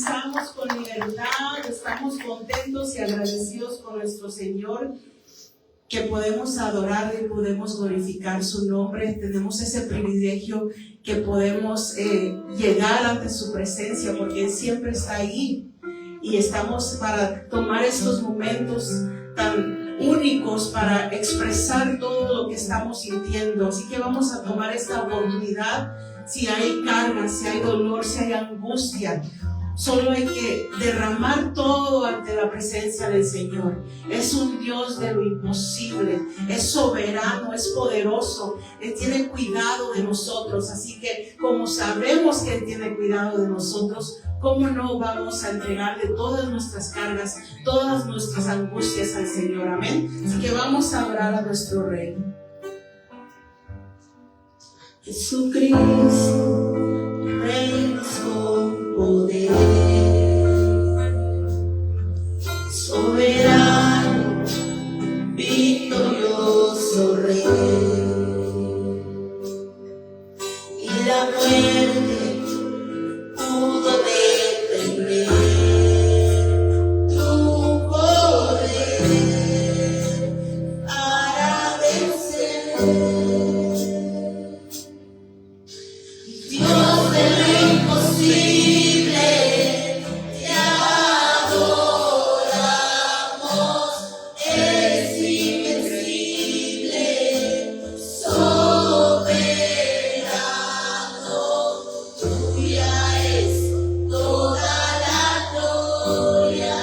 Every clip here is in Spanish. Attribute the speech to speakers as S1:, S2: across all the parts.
S1: comenzamos con libertad, estamos contentos y agradecidos con nuestro Señor, que podemos adorarle y podemos glorificar su nombre. Tenemos ese privilegio que podemos llegar ante su presencia, porque Él siempre está ahí, y estamos para tomar estos momentos tan únicos para expresar todo lo que estamos sintiendo. Así que vamos a tomar esta oportunidad. Si hay carga, si hay dolor, si hay angustia, solo hay que derramar todo ante la presencia del Señor. Es un Dios de lo imposible, es soberano, es poderoso. Él tiene cuidado de nosotros. Así que como sabemos que Él tiene cuidado de nosotros, ¿cómo no vamos a entregarle todas nuestras cargas, todas nuestras angustias al Señor? Amén. Así que vamos a adorar a nuestro Rey. Jesucristo, reinas con poder, soberano, victorioso Rey, y la muerte pudo detener tu poder para vencer. Dios de lo imposible, te adoramos, eres invencible, soberano, tuya es toda la gloria,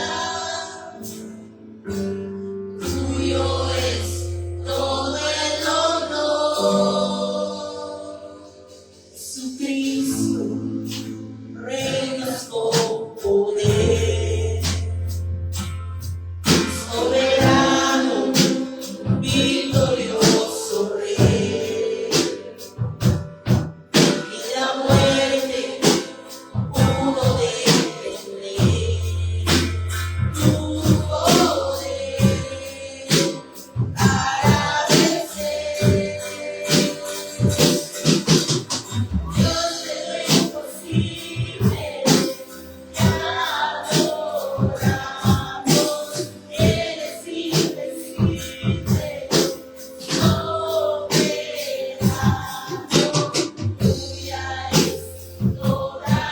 S1: tuyo es todo el honor. Jesucristo, reinas con poder, soberano, victorioso Rey, y la muerte pudo detener tu poder para vencer. Dios de lo imposible, te adoramos, eres invencible, soberano, tuya es toda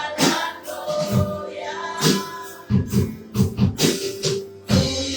S1: la gloria,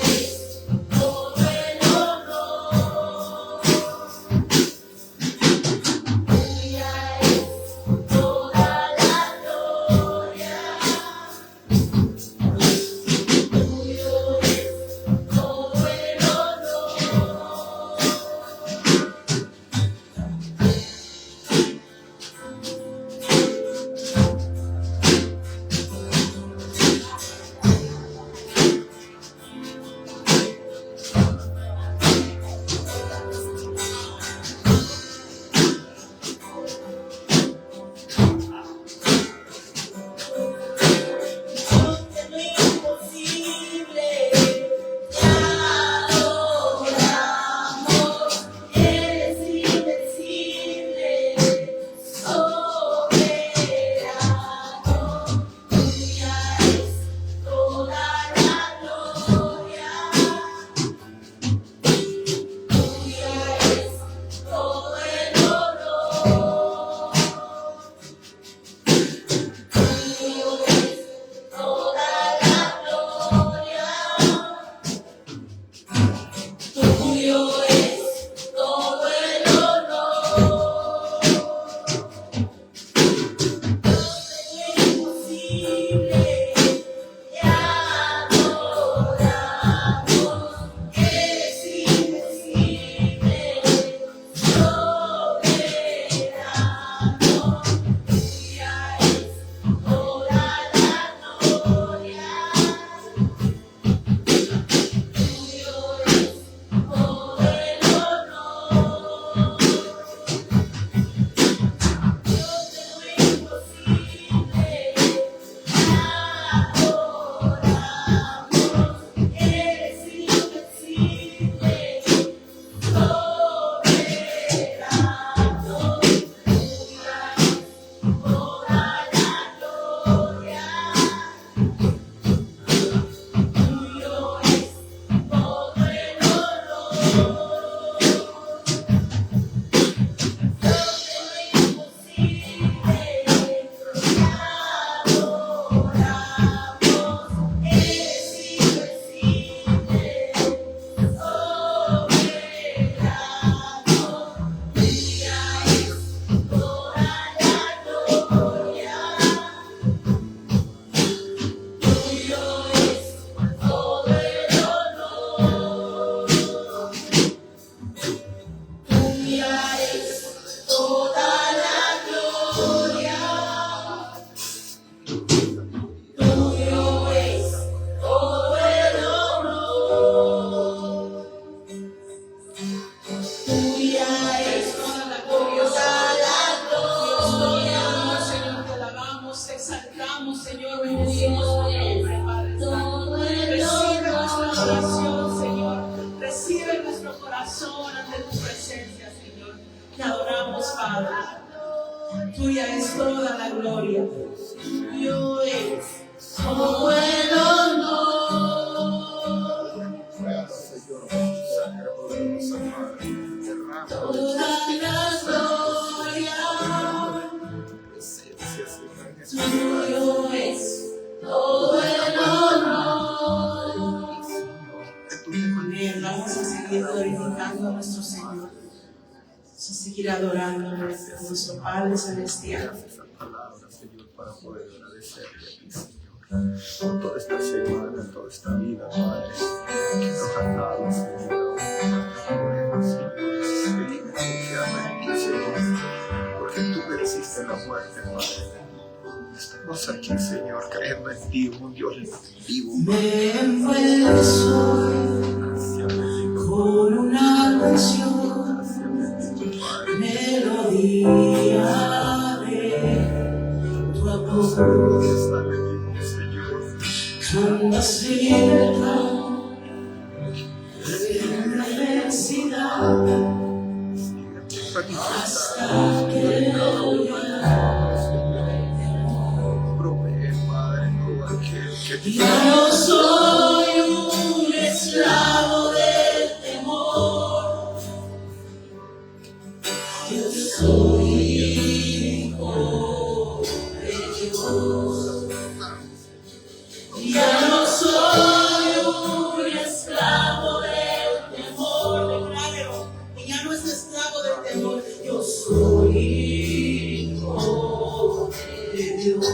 S1: tuyo es todo el honor, tuya es toda la gloria, tuyo es todo el Dios de lo imposible, te adoramos, eres invencible, soberano, tuya es toda la gloria, tuya es todo el honor, tuyo es toda la gloria, tuyo es todo el honor. Dios de lo imposible, te adoramos, eres invencible, soberano, tuya es toda la gloria, tuyo es todo el honor. Dios de lo imposible, te Padre. Tuya es toda la gloria. Tuyo es todo el honor. Toda la gloria. Tuyo es todo el honor. Amén. Vamos a seguir glorificando a nuestro Señor. Vamos a seguir adorando a nuestro Padre Celestial.
S2: Para poder agradecerte a ti, Señor, por toda esta semana, toda esta vida, Padre, que nos has dado, Señor. Venimos confiando en ti, Señor, porque tú venciste la muerte, Padre. Estamos aquí, Señor, creyendo en ti, un Dios vivo.
S1: Me envuelves hoy con una canción, melodía de tu amor. Anda cerca de la necesidad hasta que ya no soy un esclavo del temor. Yo soy hijo de Dios. Ya no soy un esclavo del temor. Declárelo, que ya no es esclavo del temor. Yo soy hijo de Dios.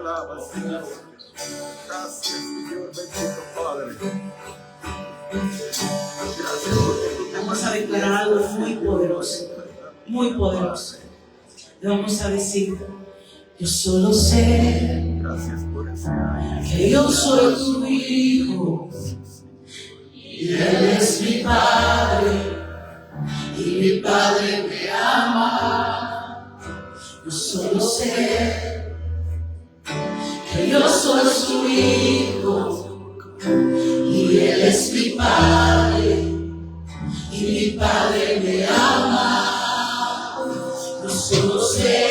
S2: alaba, Señor. Gracias, Señor, bendito Padre. Gracias porque
S1: Vamos a declarar algo muy poderoso, muy poderoso. Le vamos a decir: yo solo sé
S2: gracias por ese
S1: que yo soy tu hijo y Él es mi Padre y mi Padre me ama. Yo solo sé que yo soy su hijo y Él es mi Padre y mi Padre me ama. Yo solo sé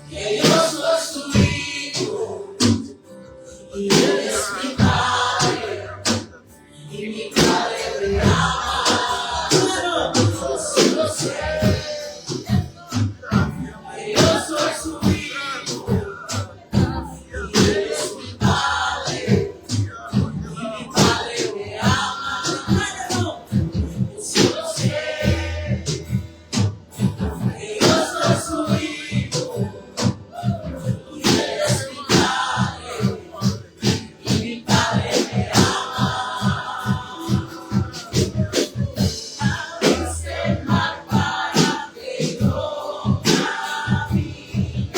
S1: que yo soy su hijo y Él es mi Padre y mi Padre me ama. Yo solo sé que yo soy su hijo y Él es mi Padre y mi Padre me ama. Yo solo sé que yo soy su hijo y Él es mi Padre y mi Padre me ama. Abriste el mar para que yo camine.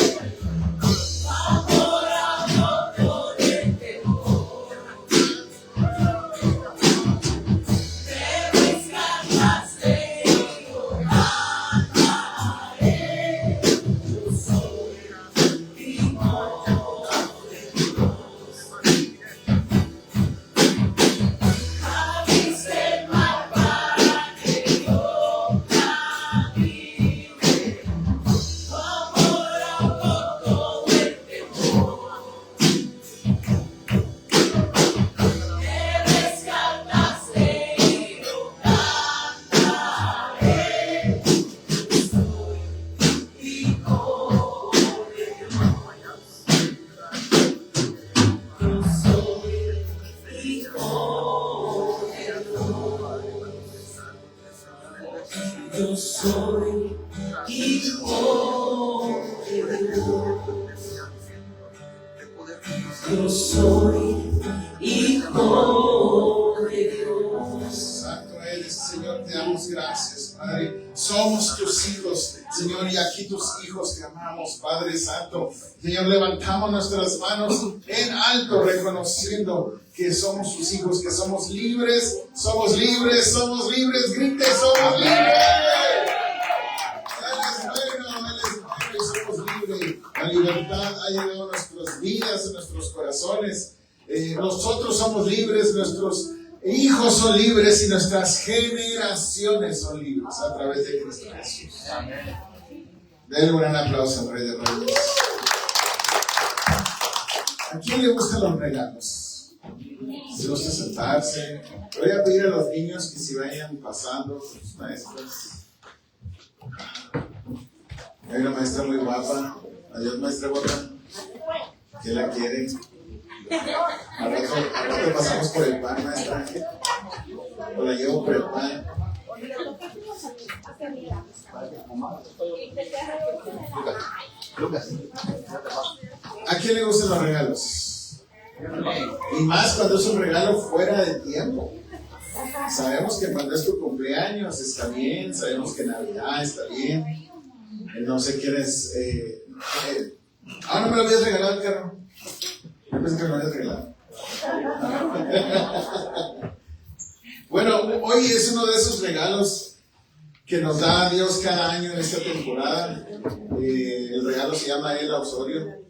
S1: Ahora no con el temor. Te rescataste y yo cantaré. Yo soy hijo de Dios. Abriste el mar para que yo camine. Ahora no con el temor. Te rescataste y yo cantaré. Yo soy hijo de Dios. Yo soy hijo de Dios.
S3: Santo eres, Señor, te damos gracias, Padre. Somos tus hijos, Señor, y aquí tus hijos te amamos, Padre Santo. Señor, levantamos nuestras manos en alto, reconociendo que somos sus hijos, que somos libres, somos libres, somos libres. Grite, somos libres. Él es bueno y somos libres. La libertad ha llegado a nuestras vidas, a nuestros corazones. Nosotros somos libres, nuestros hijos son libres y nuestras generaciones son libres a través de Cristo Jesús. Denle un gran aplauso al Rey de Reyes. ¿A quién le gustan los regalos? ¿Se gusta sentarse? Voy a pedir a los niños que se vayan pasando, sus maestras. Hay una maestra muy guapa. Adiós, maestra guapa. ¿Quién la quiere? Al rato pasamos por el pan, maestra. O la llevo por el pan. ¿A quién le gustan los regalos? Y más cuando es un regalo fuera de tiempo. Sabemos que cuando es tu cumpleaños está bien, sabemos que Navidad está bien. No sé quién es. No me lo habías regalado el carro. Yo pensé que me lo habías regalado. Bueno, hoy es uno de esos regalos que nos da Dios cada año en esta temporada. El regalo se llama El Auxorio.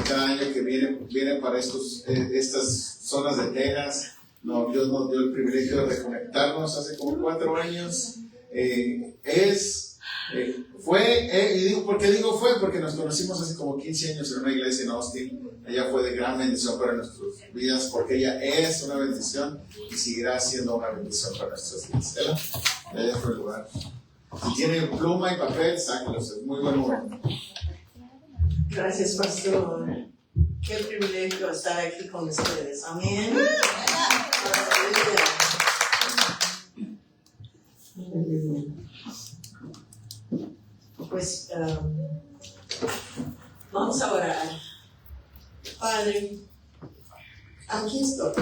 S3: Cada año que viene para estas zonas de Texas. Dios nos dio el privilegio de reconectarnos hace como 4 años. Y digo, ¿por qué digo fue? Porque nos conocimos hace como 15 años en una iglesia en Austin. Ella fue de gran bendición para nuestras vidas, porque ella es una bendición y seguirá siendo una bendición para nuestras vidas. Le dejo el lugar. Si tiene pluma y papel, sáquenlos, es muy buen momento.
S4: Gracias, pastor. Qué privilegio estar aquí con ustedes. Amén. Pues Vamos a orar. Padre, aquí estoy.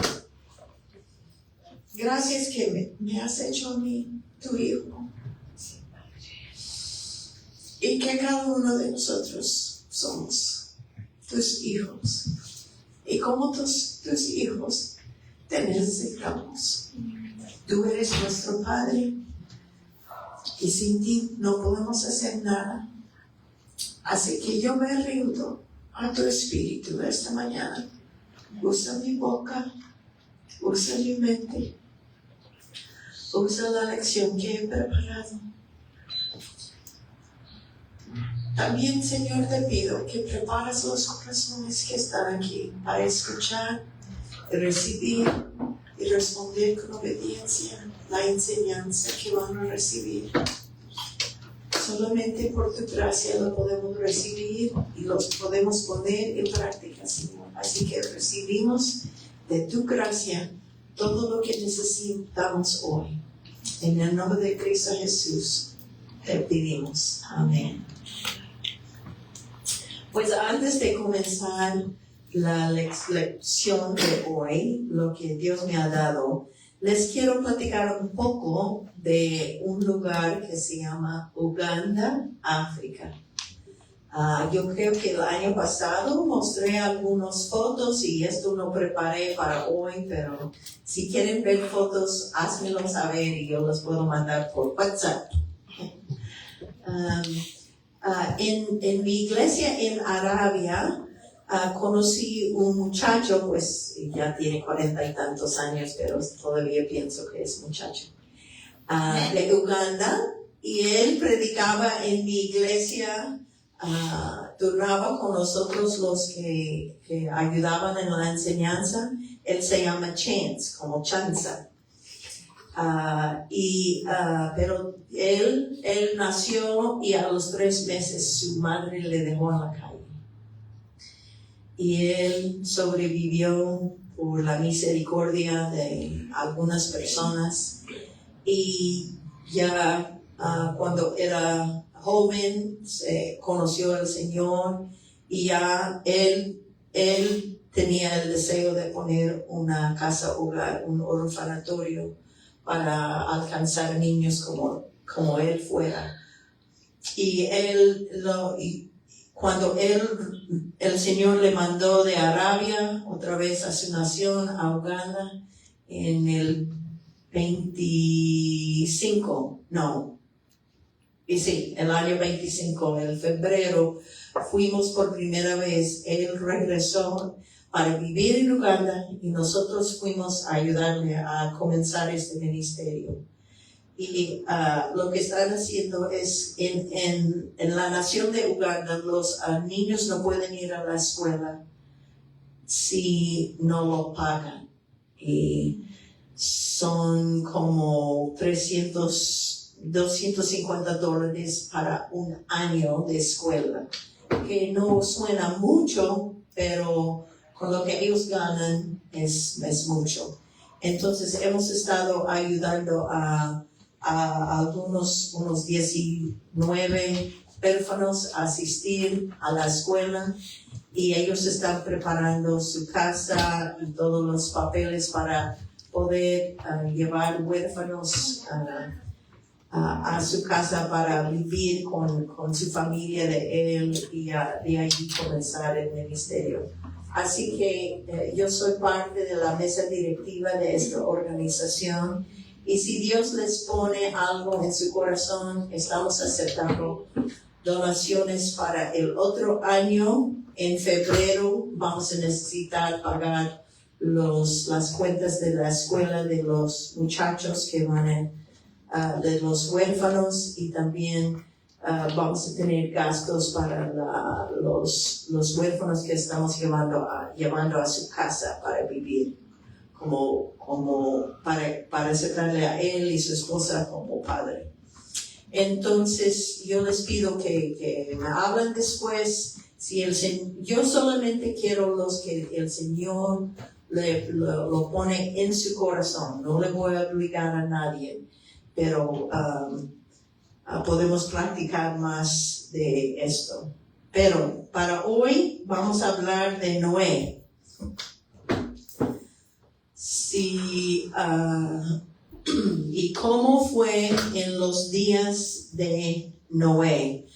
S4: Gracias que me has hecho a mí, tu hijo. Y que cada uno de nosotros somos tus hijos. Y como tus hijos, te necesitamos. Tú eres nuestro Padre. Y sin ti no podemos hacer nada. Así que yo me rindo a tu espíritu esta mañana. Usa mi boca, usa mi mente, usa la lección que he preparado. También, Señor, te pido que prepares los corazones que están aquí para escuchar, recibir y responder con obediencia la enseñanza que van a recibir. Solamente por tu gracia lo podemos recibir y lo podemos poner en práctica, Señor. Así que recibimos de tu gracia todo lo que necesitamos hoy. En el nombre de Cristo Jesús te pedimos. Amén. Pues antes de comenzar la lección de hoy, lo que Dios me ha dado, les quiero platicar un poco de un lugar que se llama Uganda, África. Yo creo que el año pasado mostré algunas fotos y esto no preparé para hoy, pero si quieren ver fotos, házmelo saber y yo las puedo mandar por WhatsApp. En mi iglesia en Arabia, conocí un muchacho, pues ya tiene 40 y tantos años, pero todavía pienso que es muchacho, de Uganda, y él predicaba en mi iglesia, turnaba con nosotros los que ayudaban en la enseñanza. Él se llama Chance, como chanza. Pero él nació y a los 3 meses su madre le dejó en la calle. Y él sobrevivió por la misericordia de algunas personas. Y ya cuando era joven conoció al Señor y ya él tenía el deseo de poner una casa hogar, un orfanatorio para alcanzar niños como él fuera. Y cuando el Señor le mandó de Arabia otra vez a su nación, a Uganda, en el 25, el año 25, en febrero, fuimos por primera vez. Él regresó para vivir en Uganda y nosotros fuimos a ayudarle a comenzar este ministerio. Y lo que están haciendo es, en la nación de Uganda, los niños no pueden ir a la escuela si no lo pagan. Y son como $250 para un año de escuela, que no suena mucho, pero con lo que ellos ganan es mucho. Entonces hemos estado ayudando a unos 19 huérfanos a asistir a la escuela, y ellos están preparando su casa y todos los papeles para poder llevar huérfanos a su casa para vivir con su familia de él y de allí comenzar el ministerio. Así que yo soy parte de la mesa directiva de esta organización, y si Dios les pone algo en su corazón, estamos aceptando donaciones para el otro año. En febrero vamos a necesitar pagar las cuentas de la escuela de los muchachos que van de los huérfanos, y también vamos a tener gastos para los huérfanos que estamos llevando a su casa para vivir, como para aceptarle a él y su esposa como padre. Entonces yo les pido que me hablen después. Yo solamente quiero los que el Señor lo pone en su corazón. No le voy a obligar a nadie, pero podemos practicar más de esto. Pero para hoy vamos a hablar de Noé. Sí, y cómo fue en los días de Noé.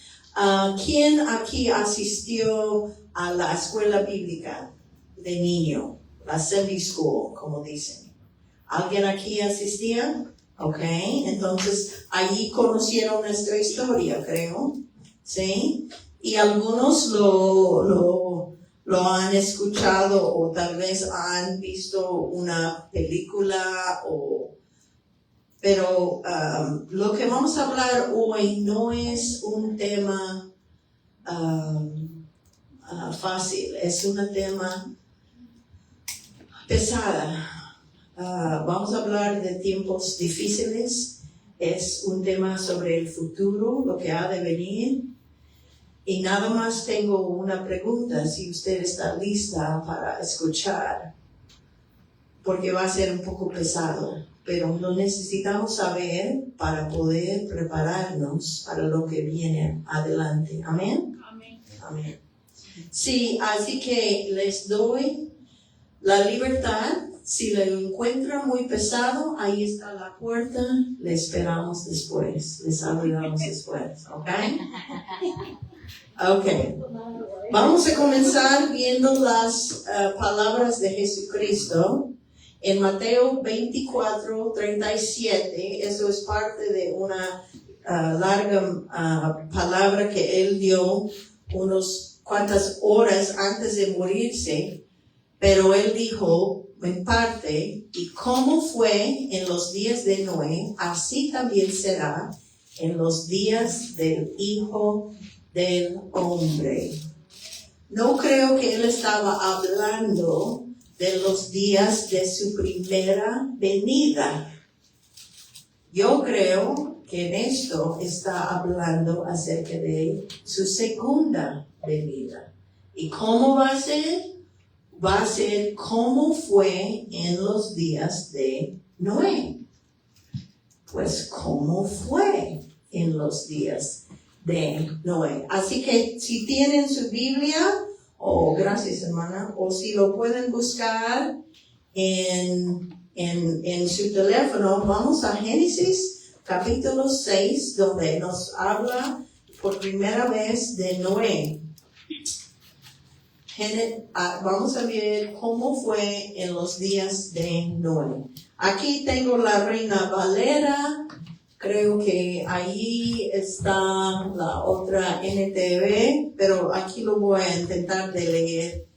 S4: ¿Quién aquí asistió a la escuela bíblica de niño? La Sunday School, como dicen. ¿Alguien aquí asistía? Ok, entonces allí conocieron nuestra historia, creo. ¿Sí? Y algunos lo han escuchado o tal vez han visto una película pero lo que vamos a hablar hoy no es un tema fácil, es un tema pesado. Vamos a hablar de tiempos difíciles, es un tema sobre el futuro, lo que ha de venir. Y nada más tengo una pregunta, si usted está lista para escuchar, porque va a ser un poco pesado, pero lo necesitamos saber para poder prepararnos para lo que viene adelante. ¿Amén? Amén. Sí, así que les doy la libertad. Si lo encuentran muy pesado, ahí está la puerta, le esperamos después, les abriremos después, ¿ok? Ok, vamos a comenzar viendo las palabras de Jesucristo en Mateo 24:37. Eso es parte de una larga palabra que él dio unos cuantas horas antes de morirse, pero él dijo en parte, y como fue en los días de Noé, así también será en los días del Hijo del Hombre. No creo que él estaba hablando de los días de su primera venida. Yo creo que en esto está hablando acerca de su segunda venida. ¿Y cómo va a ser? Va a ser como fue en los días de Noé. Pues cómo fue en los días de Noé. Así que si tienen su Biblia, gracias hermana, o si lo pueden buscar en su teléfono, vamos a Génesis capítulo 6, donde nos habla por primera vez de Noé. Vamos a ver cómo fue en los días de Noé. Aquí tengo la Reina Valera, creo que allí está la otra NTV, pero aquí lo voy a intentar de leer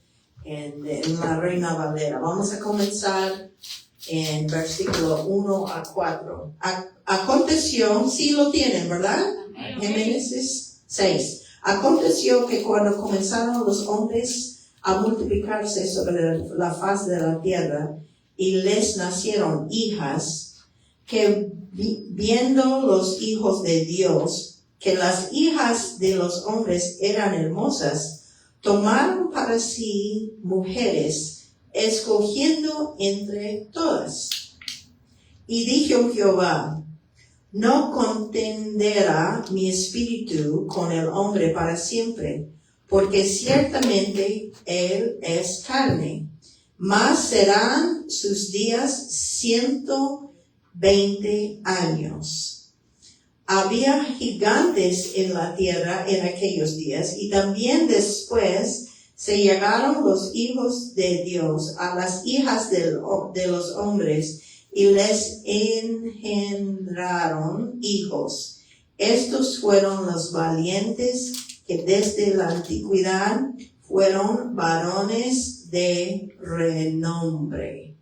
S4: en la Reina Valera. Vamos a comenzar en versículo 1 a 4. Aconteció, sí lo tienen, ¿verdad? Génesis 6. Aconteció que cuando comenzaron los hombres a multiplicarse sobre la faz de la tierra y les nacieron hijas, que viendo los hijos de Dios que las hijas de los hombres eran hermosas, tomaron para sí mujeres, escogiendo entre todas. Y dijo Jehová: no contenderá mi espíritu con el hombre para siempre, porque ciertamente él es carne, mas serán sus días 120 años. Había gigantes en la tierra en aquellos días, y también después se llegaron los hijos de Dios a las hijas de los hombres, y les engendraron hijos. Estos fueron los valientes que desde la antigüedad fueron varones de renombre.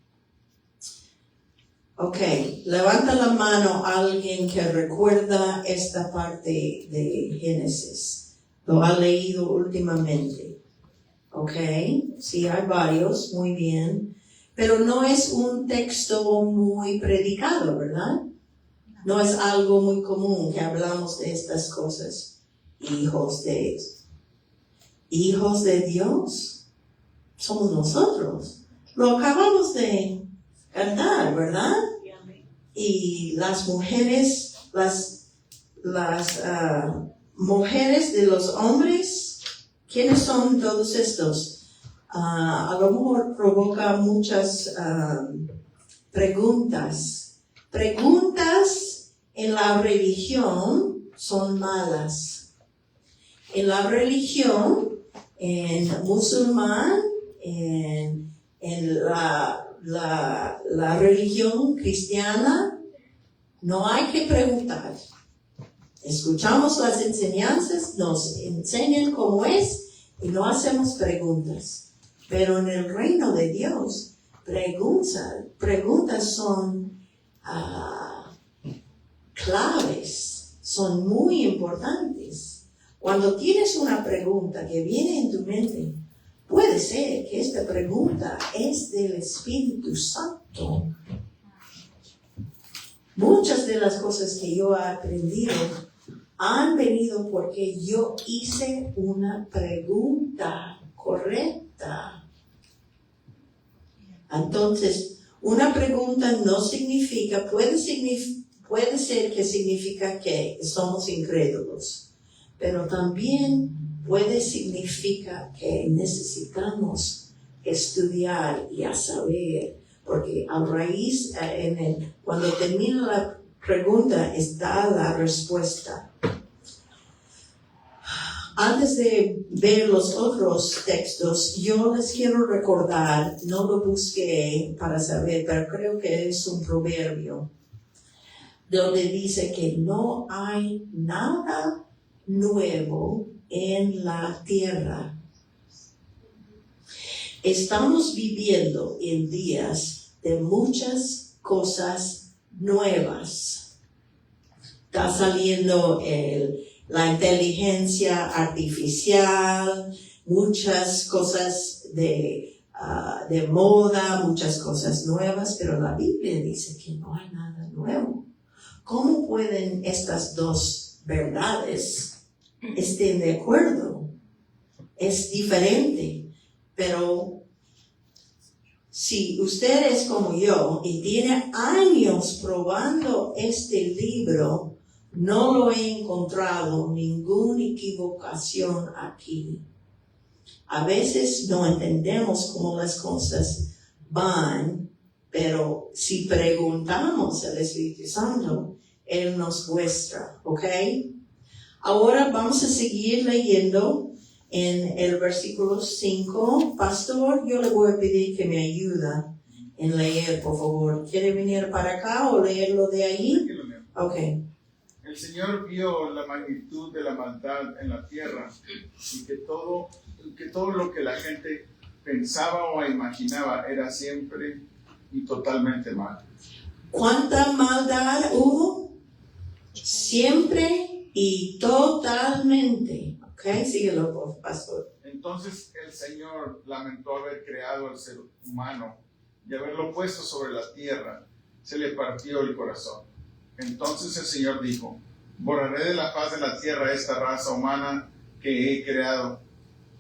S4: Ok, levanta la mano alguien que recuerda esta parte de Génesis. Lo ha leído últimamente. Ok, sí, hay varios, muy bien. Pero no es un texto muy predicado, ¿verdad? No es algo muy común que hablamos de estas cosas. Hijos de Dios somos nosotros. Lo acabamos de cantar, ¿verdad? Y las mujeres, las mujeres de los hombres ¿Quiénes son todos estos? A lo mejor provoca muchas preguntas. Preguntas en la religión son malas. En la religión, en musulmán, en la religión cristiana, no hay que preguntar. Escuchamos las enseñanzas, nos enseñan cómo es y no hacemos preguntas. Pero en el reino de Dios, preguntas son claves, son muy importantes. Cuando tienes una pregunta que viene en tu mente, puede ser que esta pregunta es del Espíritu Santo. Muchas de las cosas que yo he aprendido han venido porque yo hice una pregunta correcta. Entonces, una pregunta no significa, puede ser que significa que somos incrédulos, pero también puede significar que necesitamos estudiar y a saber, porque a raíz, cuando termina la pregunta está la respuesta. Antes de ver los otros textos, yo les quiero recordar, no lo busqué para saber, pero creo que es un proverbio, donde dice que no hay nada nuevo en la tierra. Estamos viviendo en días de muchas cosas nuevas. Está saliendo la inteligencia artificial, muchas cosas de moda, muchas cosas nuevas, pero la Biblia dice que no hay nada nuevo. ¿Cómo pueden estas dos verdades estén de acuerdo? Es diferente, pero si usted es como yo y tiene años probando este libro, no lo he encontrado ninguna equivocación aquí. A veces no entendemos cómo las cosas van, pero si preguntamos al Espíritu Santo, Él nos muestra, ¿ok? Ahora vamos a seguir leyendo en el versículo 5. Pastor, yo le voy a pedir que me ayude en leer, por favor. ¿Quiere venir para acá o leerlo de ahí? Ok.
S3: El Señor vio la magnitud de la maldad en la tierra y que todo lo que la gente pensaba o imaginaba era siempre y totalmente mal.
S4: ¿Cuánta maldad hubo? Siempre y totalmente. Ok, síguelo, pastor.
S3: Entonces el Señor lamentó haber creado al ser humano y haberlo puesto sobre la tierra. Se le partió el corazón. Entonces el Señor dijo: borraré de la faz de la tierra esta raza humana que he creado.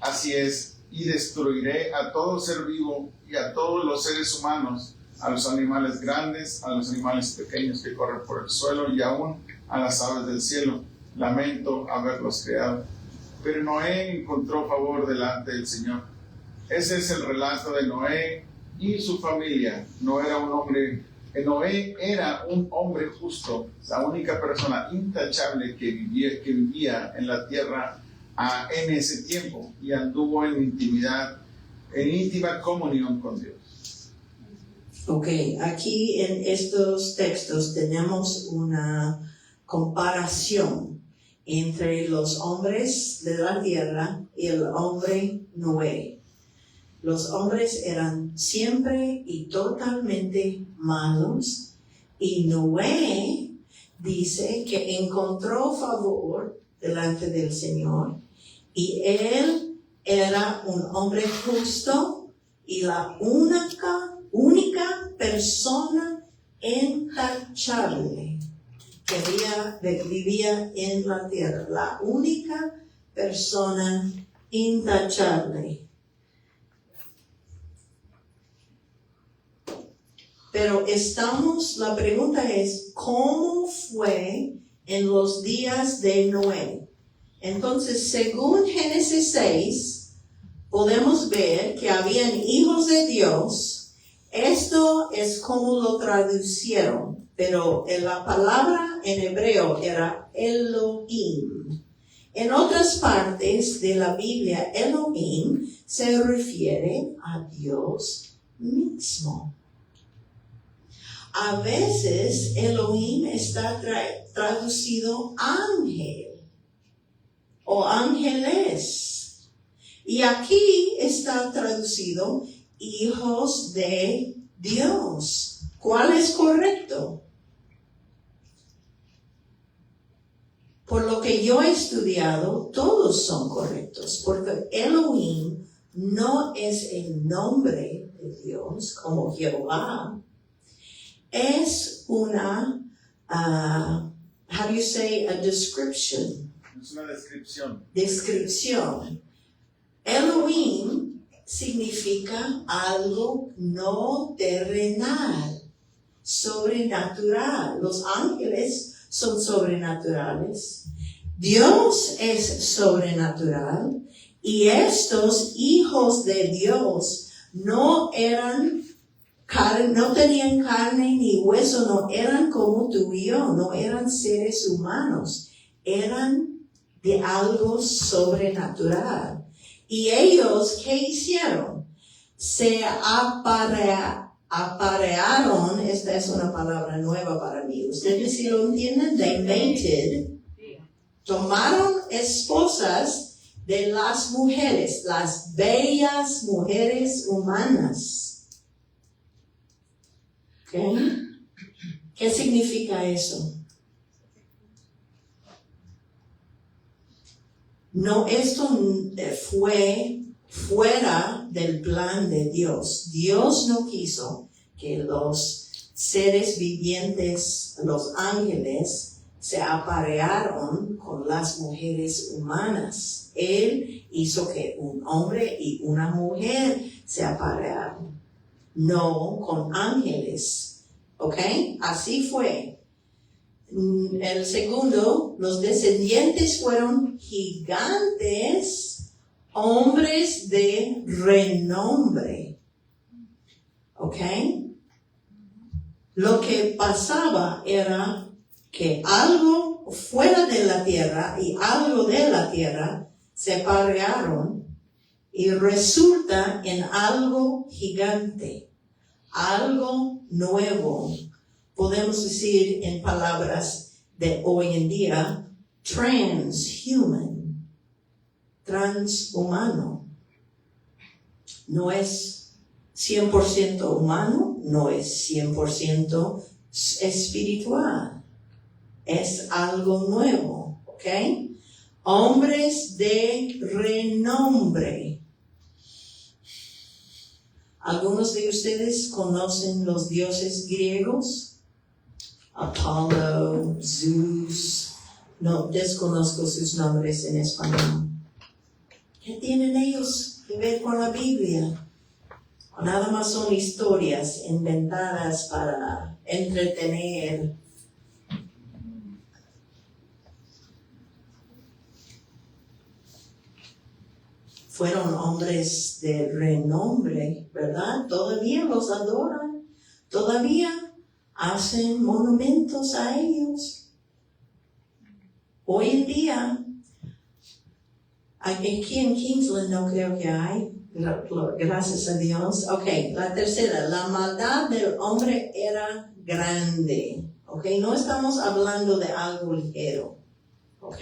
S3: Así es, y destruiré a todo ser vivo y a todos los seres humanos, a los animales grandes, a los animales pequeños que corren por el suelo y aún a las aves del cielo. Lamento haberlos creado. Pero Noé encontró favor delante del Señor. Ese es el relato de Noé y su familia. Noé era un hombre justo, la única persona intachable que vivía en la tierra en ese tiempo, y anduvo en íntima comunión con Dios.
S4: Ok, aquí en estos textos tenemos una comparación entre los hombres de la tierra y el hombre Noé. Los hombres eran siempre y totalmente malos, y Noé dice que encontró favor delante del Señor, y él era un hombre justo y la única persona intachable que vivía en la tierra, la única persona intachable. Pero la pregunta es, ¿cómo fue en los días de Noé? Entonces, según Génesis 6, podemos ver que habían hijos de Dios. Esto es como lo traducieron, pero la palabra en hebreo era Elohim. En otras partes de la Biblia, Elohim se refiere a Dios mismo. A veces Elohim está traducido ángel o ángeles. Y aquí está traducido hijos de Dios. ¿Cuál es correcto? Por lo que yo he estudiado, todos son correctos, porque Elohim no es el nombre de Dios como Jehová. Es una, how do you say, a description?
S2: Es una descripción.
S4: Descripción. Elohim significa algo no terrenal, sobrenatural. Los ángeles son sobrenaturales. Dios es sobrenatural. Y estos hijos de Dios no tenían carne ni hueso, no eran como tú y yo, no eran seres humanos, eran de algo sobrenatural. Y ellos, ¿qué hicieron? Se aparearon, esta es una palabra nueva para mí, ustedes si lo entienden, they mated, tomaron esposas de las mujeres, las bellas mujeres humanas. ¿Okay? ¿Qué significa eso? No, esto fue fuera del plan de Dios. Dios no quiso que los seres vivientes, los ángeles, se aparearon con las mujeres humanas. Él hizo que un hombre y una mujer se aparearan, no con ángeles. ¿Ok? Así fue. El segundo, los descendientes fueron gigantes, hombres de renombre. ¿Ok? Lo que pasaba era que algo fuera de la tierra y algo de la tierra se aparearon y resulta en algo gigante, algo nuevo. Podemos decir en palabras de hoy en día, transhuman, transhumano. No es 100% humano, no es 100% espiritual. Es algo nuevo, ¿ok? Hombres de renombre. ¿Algunos de ustedes conocen los dioses griegos? Apolo, Zeus. No, desconozco sus nombres en español. ¿Qué tienen ellos que ver con la Biblia? Nada más son historias inventadas para entretener. Fueron hombres de renombre, ¿verdad? Todavía los adoran, todavía hacen monumentos a ellos. Hoy en día, aquí en Kingsland no creo que hay, gracias a Dios. Ok, la tercera, la maldad del hombre era grande. Ok, no estamos hablando de algo ligero. Ok.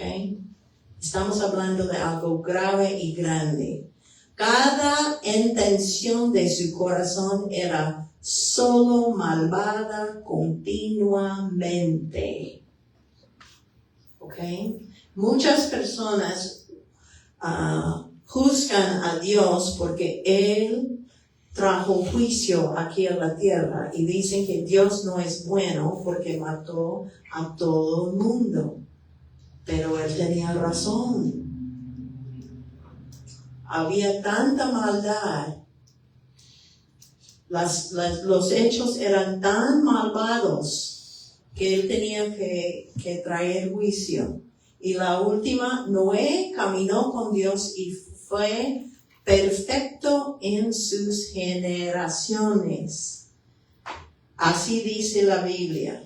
S4: Estamos hablando de algo grave y grande. Cada intención de su corazón era solo malvada continuamente. ¿Ok? Muchas personas juzgan a Dios porque Él trajo juicio aquí a la tierra y dicen que Dios no es bueno porque mató a todo el mundo. Pero él tenía razón. Había tanta maldad. Los hechos eran tan malvados que él tenía que traer juicio. Y la última, Noé caminó con Dios y fue perfecto en sus generaciones. Así dice la Biblia.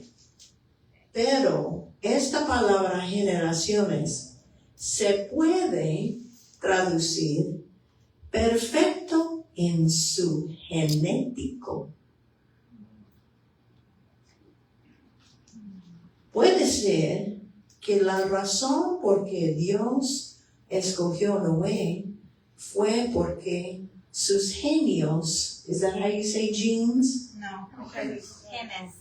S4: Pero esta palabra generaciones se puede traducir perfecto en su genético. Puede ser que la razón por que Dios escogió a Noé fue porque sus genios, is that how you say genes?
S5: No, genes.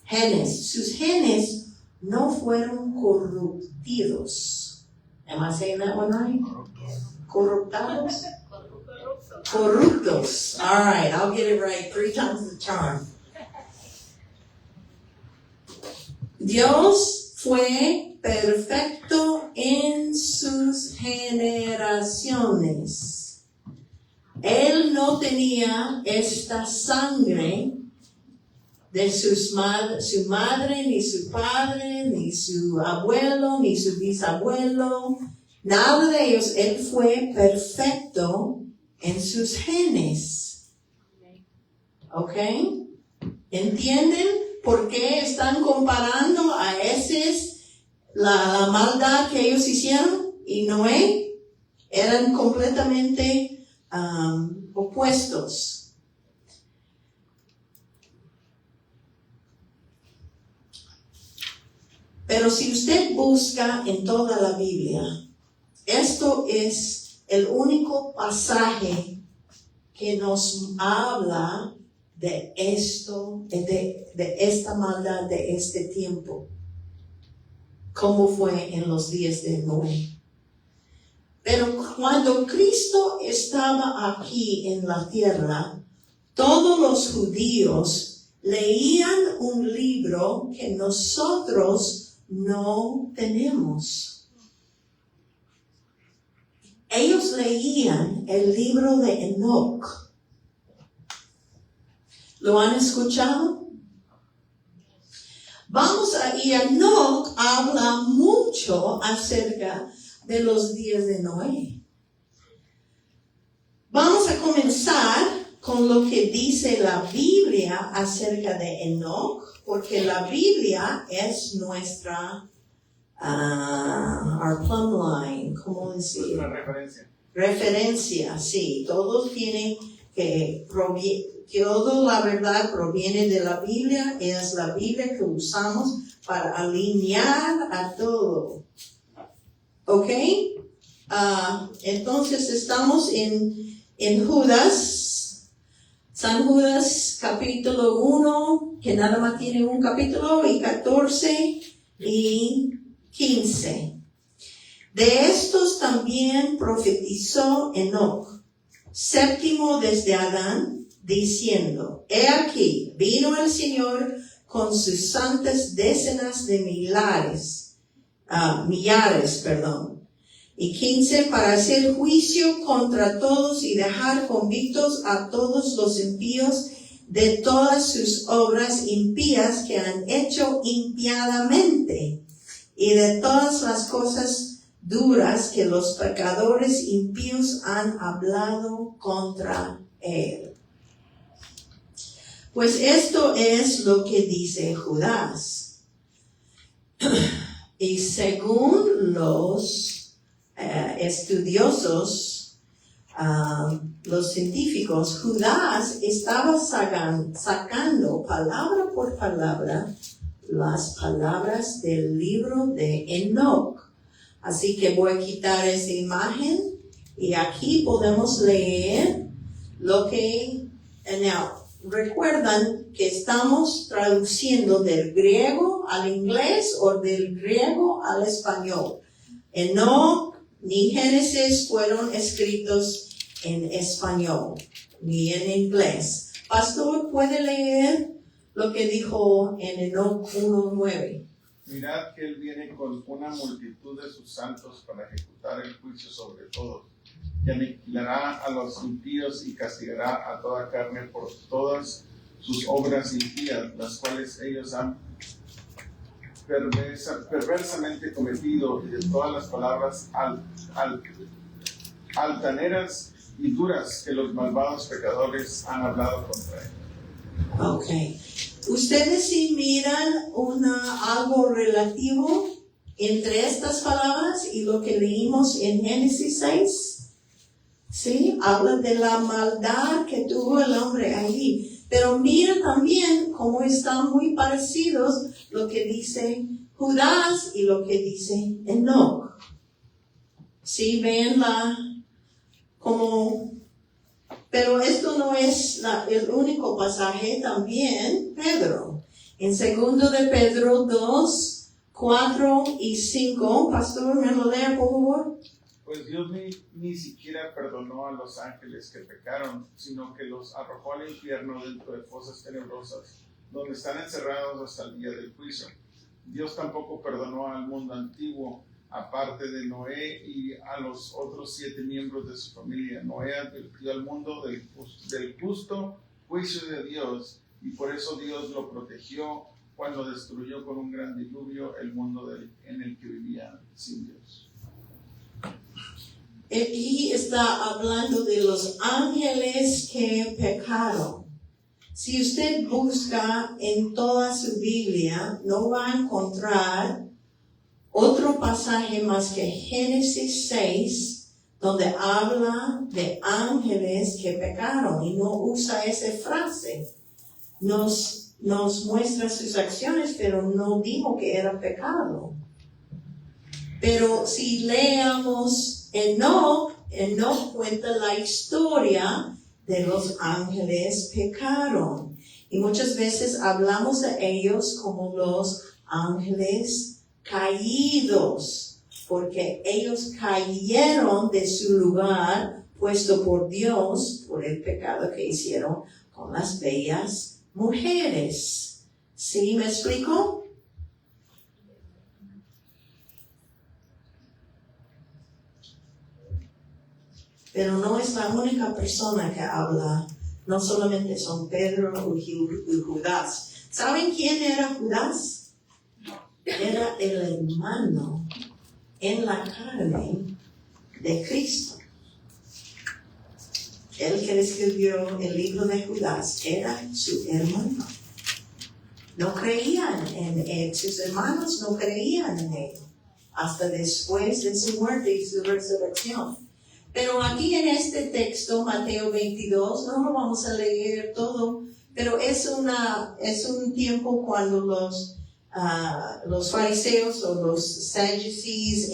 S4: Genes, sus genes no fueron corruptidos. Am I saying that one right? Corruptados? Corruptos. All right, I'll get it right 3 times the charm. Dios fue perfecto en sus generaciones. Él no tenía esta sangre de su madre, ni su padre, ni su abuelo, ni su bisabuelo. Nada de ellos. Él fue perfecto en sus genes. ¿Ok? ¿Entienden por qué están comparando a la maldad que ellos hicieron y Noé? Eran completamente opuestos. Pero si usted busca en toda la Biblia, esto es el único pasaje que nos habla de esto, de esta maldad de este tiempo, como fue en los días de Noé. Pero cuando Cristo estaba aquí en la tierra, todos los judíos leían un libro que nosotros no tenemos. Ellos leían el libro de Enoch. ¿Lo han escuchado? Y Enoch habla mucho acerca de los días de Noé. Vamos a comenzar con lo que dice la Biblia acerca de Enoch, porque la Biblia es nuestra our plumb line, ¿cómo decir?
S3: Una referencia.
S4: Referencia, sí. Todos tienen toda la verdad proviene de la Biblia, es la Biblia que usamos para alinear a todo. ¿Ok? Entonces estamos en Judas, San Judas capítulo 1, que nada más tiene un capítulo, y 14 y 15. De estos también profetizó Enoch, séptimo desde Adán, diciendo: He aquí, vino el Señor con sus santas decenas de millares, y 15 para hacer juicio contra todos y dejar convictos a todos los impíos de todas sus obras impías que han hecho impiadamente, y de todas las cosas duras que los pecadores impíos han hablado contra él. Pues esto es lo que dice Judas. Y según los estudiosos, los científicos, Judas estaba sacando palabra por palabra las palabras del libro de Enoch. Así que voy a quitar esa imagen y aquí podemos leer lo que... ¿Recuerdan que estamos traduciendo del griego al inglés o del griego al español? Enoch ni Génesis fueron escritos en español, ni en inglés. Pastor, ¿puede leer lo que dijo en Enoch 1:9?
S3: Mirad que él viene con una multitud de sus santos para ejecutar el juicio sobre todos, y aniquilará a los impíos y castigará a toda carne por todas sus obras impías, las cuales ellos han perversamente cometido y de todas las palabras altaneras y duras que los malvados pecadores han hablado contra él.
S4: Okay. ¿Ustedes sí miran algo relativo entre estas palabras y lo que leímos en Génesis 6? Sí, habla de la maldad que tuvo el hombre allí. Pero mira también cómo están muy parecidos lo que dice Judas y lo que dice Enoch. Sí, ven pero esto no es el único pasaje, también Pedro. En 2 de Pedro 2, 4 y 5, pastor, ¿me lo lee por favor?
S3: Pues Dios ni siquiera perdonó a los ángeles que pecaron, sino que los arrojó al infierno dentro de fosas tenebrosas, donde están encerrados hasta el día del juicio. Dios tampoco perdonó al mundo antiguo, aparte de Noé y a los otros 7 miembros de su familia. Noé advirtió al mundo del justo juicio de Dios, y por eso Dios lo protegió cuando destruyó con un gran diluvio el mundo en el que vivían sin Dios.
S4: Aquí está hablando de los ángeles que pecaron. Si usted busca en toda su Biblia, no va a encontrar otro pasaje más que Génesis 6, donde habla de ángeles que pecaron y no usa esa frase. Nos muestra sus acciones, pero no dijo que era pecado. Pero si leamos Enoch cuenta la historia de los ángeles pecaron. Y muchas veces hablamos de ellos como los ángeles caídos, porque ellos cayeron de su lugar puesto por Dios por el pecado que hicieron con las bellas mujeres. ¿Sí me explico? Pero no es la única persona que habla, no solamente son Pedro y Judas. ¿Saben quién era Judas? Era el hermano en la carne de Cristo. El que escribió el libro de Judas era su hermano. No creían en él, sus hermanos no creían en él, hasta después de su muerte y su resurrección. Pero aquí en este texto, Mateo 22, no lo vamos a leer todo, pero es un tiempo cuando los fariseos o los sadducees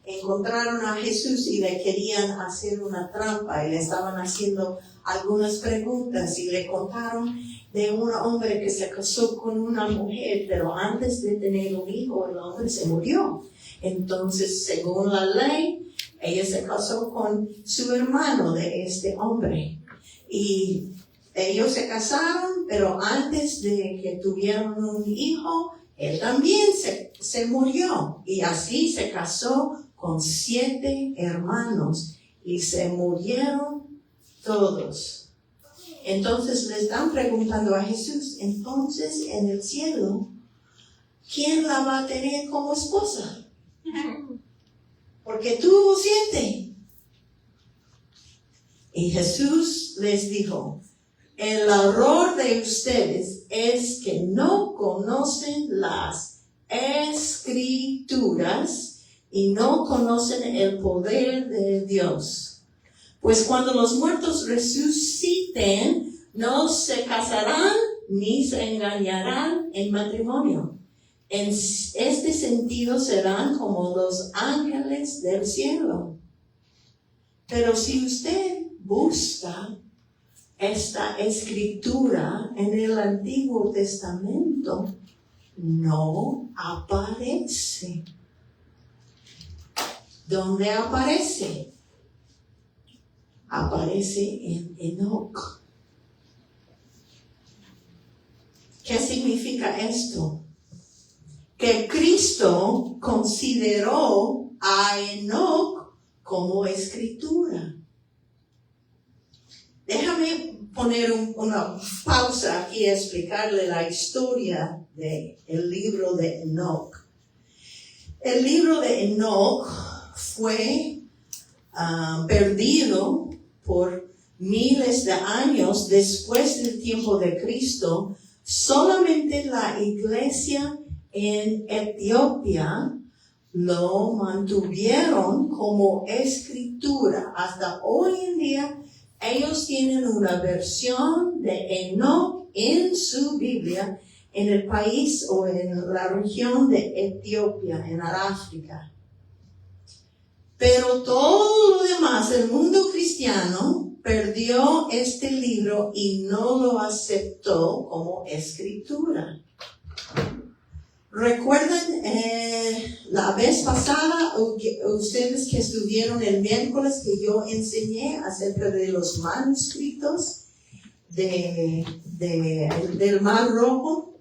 S4: encontraron a Jesús y le querían hacer una trampa y le estaban haciendo algunas preguntas y le contaron de un hombre que se casó con una mujer, pero antes de tener un hijo el hombre se murió. Entonces, según la ley, ella se casó con su hermano de este hombre. Y ellos se casaron, pero antes de que tuvieran un hijo, él también se murió. Y así se casó con 7 hermanos y se murieron todos. Entonces le están preguntando a Jesús, entonces en el cielo, ¿quién la va a tener como esposa? Porque tuvo 7. Y Jesús les dijo, el error de ustedes es que no conocen las Escrituras y no conocen el poder de Dios. Pues cuando los muertos resuciten, no se casarán ni se engañarán en matrimonio. En este sentido serán como los ángeles del cielo. Pero si usted busca esta escritura en el Antiguo Testamento, no aparece. ¿Dónde aparece? Aparece en Enoch. ¿Qué significa esto? Que Cristo consideró a Enoch como escritura. Déjame poner una pausa aquí y explicarle la historia del libro de Enoch. El libro de Enoch fue perdido por miles de años después del tiempo de Cristo. Solamente la iglesia en Etiopía lo mantuvieron como escritura. Hasta hoy en día ellos tienen una versión de Enoch en su Biblia en el país o en la región de Etiopía, en África. Pero todo lo demás, el mundo cristiano, perdió este libro y no lo aceptó como escritura. ¿Recuerdan la vez pasada, ustedes que estuvieron el miércoles, que yo enseñé acerca de los manuscritos del Mar Rojo?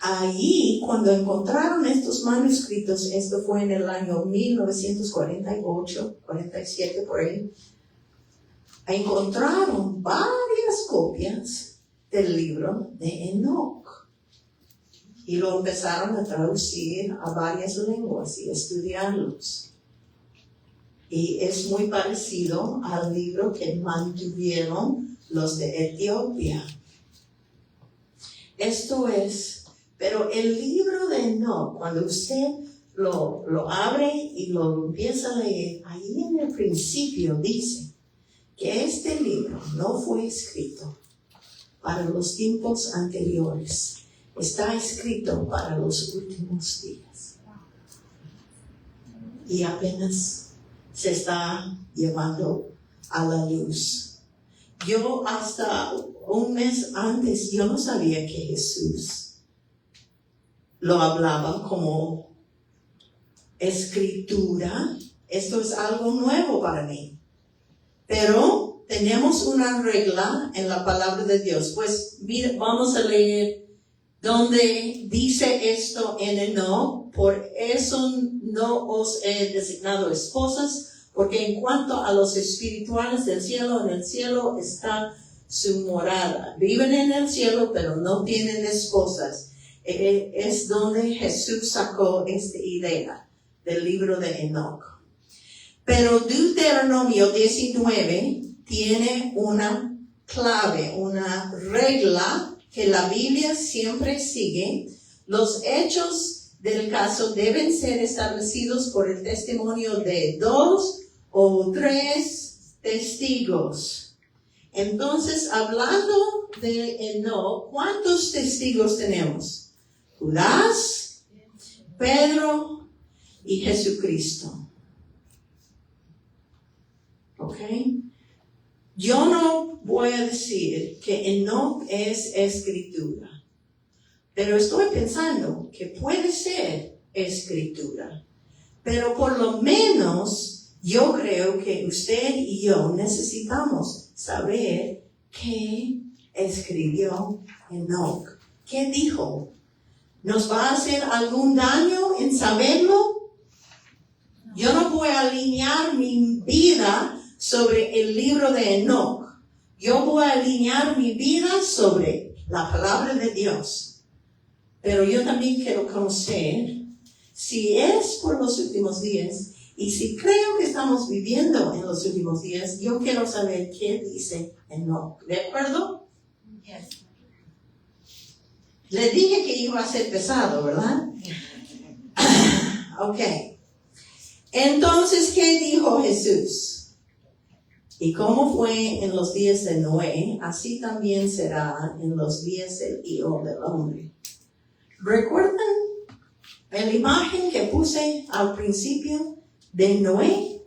S4: Allí, cuando encontraron estos manuscritos, esto fue en el año 1948, 47 por ahí, encontraron varias copias del libro de Enoch. Y lo empezaron a traducir a varias lenguas y estudiarlos. Y es muy parecido al libro que mantuvieron los de Etiopía. Esto es, pero el libro de Enoch, cuando usted lo abre y lo empieza a leer, ahí en el principio dice que este libro no fue escrito para los tiempos anteriores. Está escrito para los últimos días. Y apenas se está llevando a la luz. Yo hasta un mes antes, yo no sabía que Jesús lo hablaba como escritura. Esto es algo nuevo para mí. Pero tenemos una regla en la palabra de Dios. Pues mira, vamos a leer donde dice esto en Enoch: por eso no os he designado esposas, porque en cuanto a los espirituales del cielo, en el cielo está su morada. Viven en el cielo, pero no tienen esposas. Es donde Jesús sacó esta idea del libro de Enoch. Pero Deuteronomio 19 tiene una clave, una regla que la Biblia siempre sigue. Los hechos del caso deben ser establecidos por el testimonio de 2 o 3 testigos. Entonces, hablando de Enoch, ¿cuántos testigos tenemos? Judas, Pedro y Jesucristo. ¿Ok? Yo no voy a decir que Enoch es escritura, pero estoy pensando que puede ser escritura. Pero por lo menos yo creo que usted y yo necesitamos saber qué escribió Enoch. ¿Qué dijo? ¿Nos va a hacer algún daño en saberlo? Yo no voy a alinear mi vida sobre el libro de Enoch. Yo voy a alinear mi vida sobre la palabra de Dios. Pero yo también quiero conocer si es por los últimos días, y si creo que estamos viviendo en los últimos días, yo quiero saber qué dice Enoch. ¿De acuerdo?
S5: Yes.
S4: Le dije que iba a ser pesado, ¿verdad? Ok. Entonces, ¿qué dijo Jesús? Y como fue en los días de Noé, así también será en los días del Hijo del Hombre. ¿Recuerdan la imagen que puse al principio de Noé?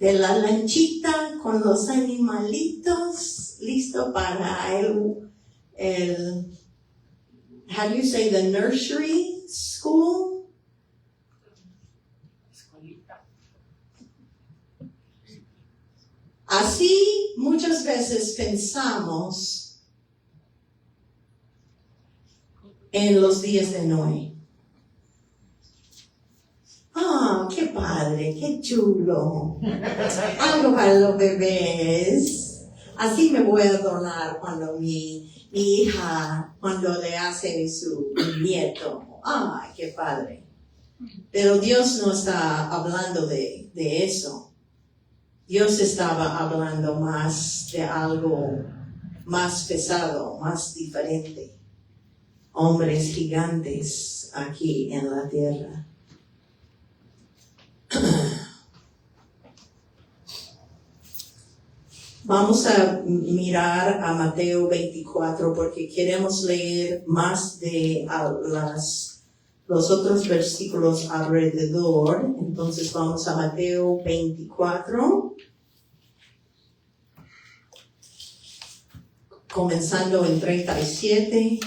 S4: De la lanchita con los animalitos, listo para el how do you say, the nursery school? Así muchas veces pensamos en los días de Noé. Ah, qué padre, qué chulo. Algo para los bebés. así me voy a adornar cuando mi hija, cuando le hace su nieto. ¡Ay, qué padre! Pero Dios no está hablando de eso. Dios estaba hablando más de algo más pesado, más diferente. Hombres gigantes aquí en la tierra. Vamos a mirar a Mateo 24 porque queremos leer más de los otros versículos alrededor. Entonces vamos a Mateo 24, comenzando en 37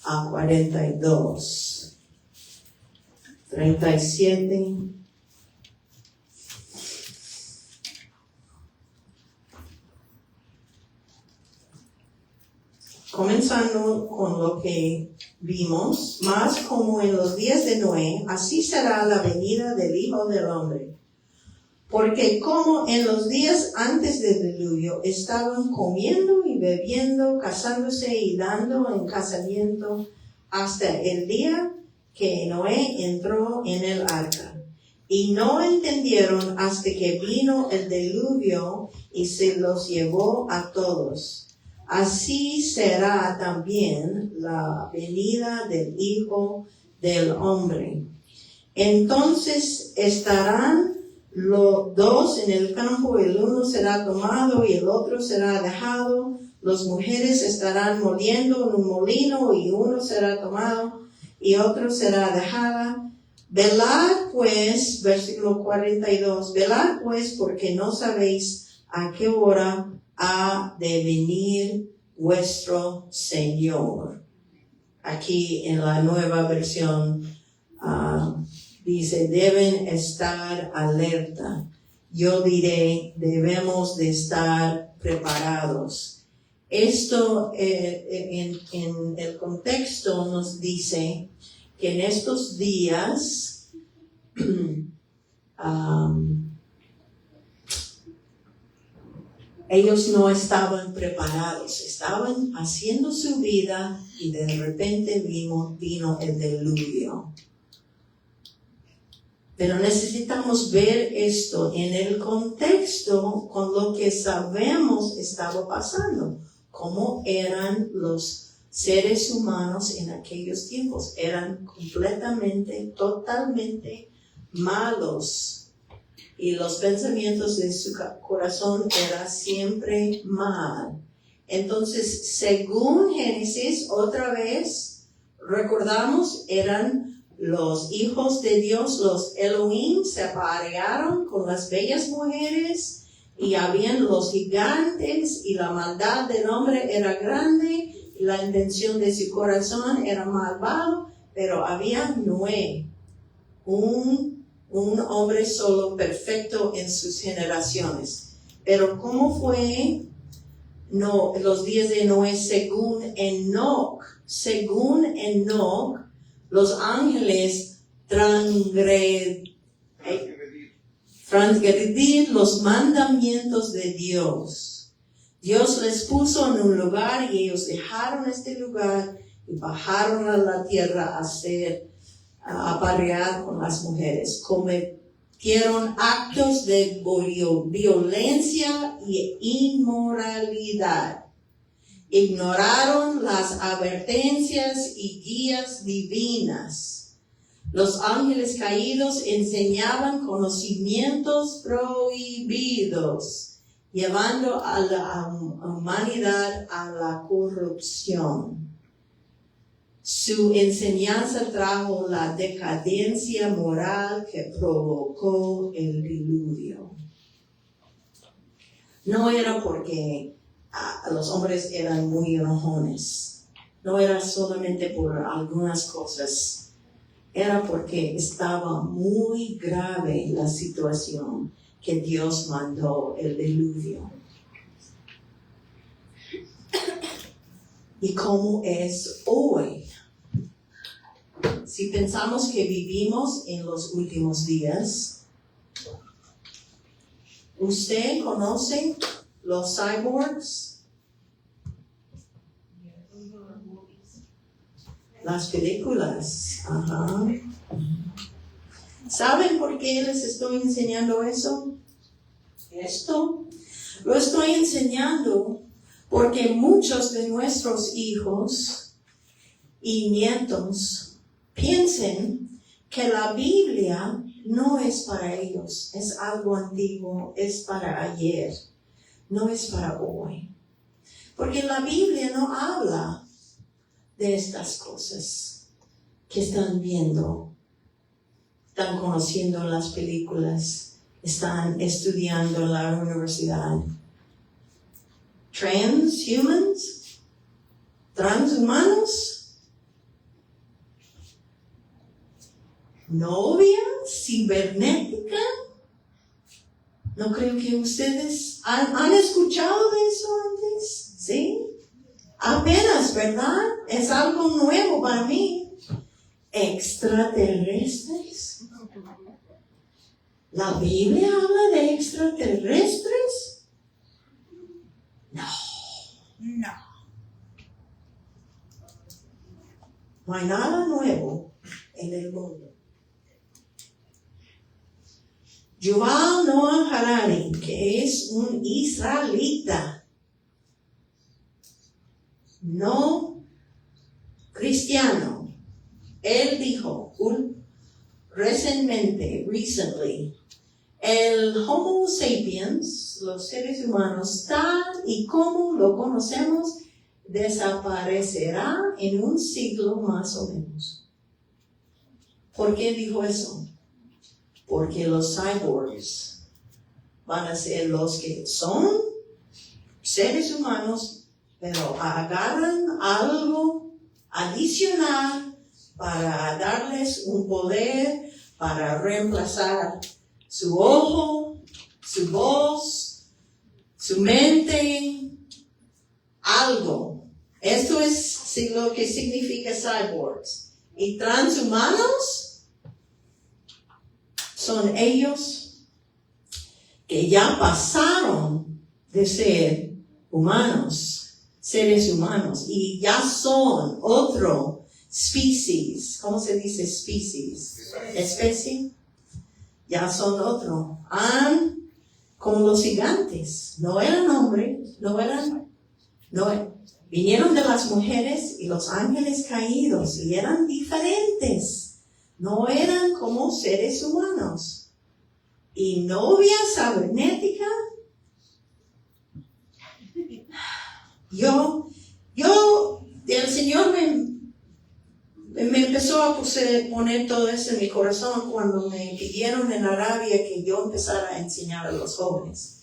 S4: a 42. 37. Comenzando con lo que vimos, más como en los días de Noé, así será la venida del Hijo del Hombre. Porque como en los días antes del diluvio estaban comiendo y bebiendo, casándose y dando en casamiento, hasta el día que Noé entró en el arca. Y no entendieron hasta que vino el diluvio y se los llevó a todos. Así será también la venida del Hijo del Hombre. Entonces estarán los dos en el campo, el uno será tomado y el otro será dejado. Las mujeres estarán moliendo en un molino y uno será tomado y otro será dejada. Velad pues, versículo 42, velad pues porque no sabéis a qué hora ha de venir vuestro Señor. Aquí en la nueva versión dice, deben estar alerta. Yo diré, debemos de estar preparados. Esto en el contexto nos dice que en estos días ellos no estaban preparados, estaban haciendo su vida y de repente vino el diluvio. Pero necesitamos ver esto en el contexto con lo que sabemos estaba pasando. Cómo eran los seres humanos en aquellos tiempos. Eran completamente, totalmente malos. Y los pensamientos de su corazón eran siempre mal. Entonces, según Génesis, otra vez, recordamos, eran los hijos de Dios, los Elohim, se aparearon con las bellas mujeres y habían los gigantes y la maldad del hombre era grande y la intención de su corazón era malvado, pero había Noé, un hombre solo perfecto en sus generaciones. Pero ¿cómo fue los días de Noé según Enoc? Según Enoc, los ángeles transgredir los mandamientos de Dios. Dios les puso en un lugar y ellos dejaron este lugar y bajaron a la tierra a aparear con las mujeres. Cometieron actos de violencia y inmoralidad. Ignoraron las advertencias y guías divinas. Los ángeles caídos enseñaban conocimientos prohibidos, llevando a la humanidad a la corrupción. Su enseñanza trajo la decadencia moral que provocó el diluvio. No era porque los hombres eran muy enojones. No era solamente por algunas cosas. Era porque estaba muy grave la situación que Dios mandó el diluvio. ¿Y cómo es hoy? Si pensamos que vivimos en los últimos días, ¿usted conoce los cyborgs, las películas. Ajá. ¿Saben por qué les estoy enseñando eso? Esto lo estoy enseñando porque muchos de nuestros hijos y nietos piensen que la Biblia no es para ellos, es algo antiguo, es para ayer, no es para hoy. Porque la Biblia no habla de estas cosas que están viendo, están conociendo en las películas, están estudiando en la universidad. Transhumanos, novia cibernética. No creo que ustedes han escuchado de eso antes, ¿sí? Apenas, ¿verdad? Es algo nuevo para mí. Extraterrestres. ¿La Biblia habla de extraterrestres? No. No hay nada nuevo en el mundo. Yuval Noah Harari, que es un israelita, no cristiano, él dijo recently, el Homo sapiens, los seres humanos, tal y como lo conocemos, desaparecerá en un siglo más o menos. ¿Por qué dijo eso? Porque los cyborgs van a ser los que son seres humanos, pero agarran algo adicional para darles un poder, para reemplazar su ojo, su voz, su mente, algo. Esto es lo que significa cyborgs. Y transhumanos son ellos que ya pasaron de ser humanos, seres humanos, y ya son otro species. ¿Cómo se dice species? Especie. Ya son otro. Como los gigantes. No eran hombres, vinieron de las mujeres y los ángeles caídos, y eran diferentes. No eran como seres humanos. Y novia cibernética. El Señor me empezó a poner todo eso en mi corazón cuando me pidieron en Arabia que yo empezara a enseñar a los jóvenes.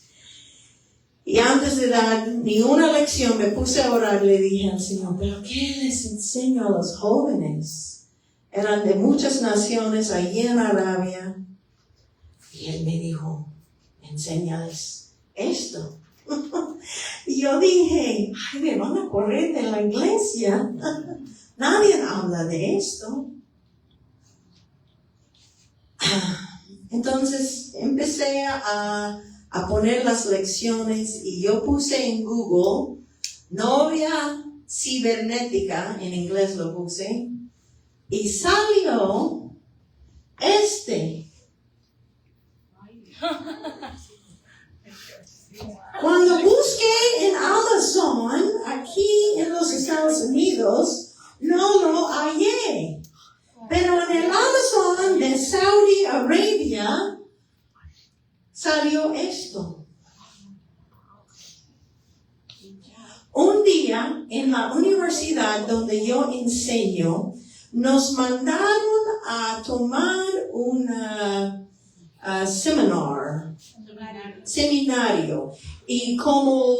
S4: Y antes de dar ni una lección me puse a orar, le dije al Señor, ¿pero qué les enseño a los jóvenes? Eran de muchas naciones allí en Arabia. Y Él me dijo, enséñales esto. Y yo dije, ay, me van a correr de la iglesia. Nadie habla de esto. Entonces empecé a poner las lecciones y yo puse en Google novia cibernética, en inglés lo puse, y salió Cuando busqué en Amazon, aquí en los Estados Unidos, no lo hallé. Pero en el Amazon de Saudi Arabia salió esto. Un día en la universidad donde yo enseño, nos mandaron a tomar un seminario. Y como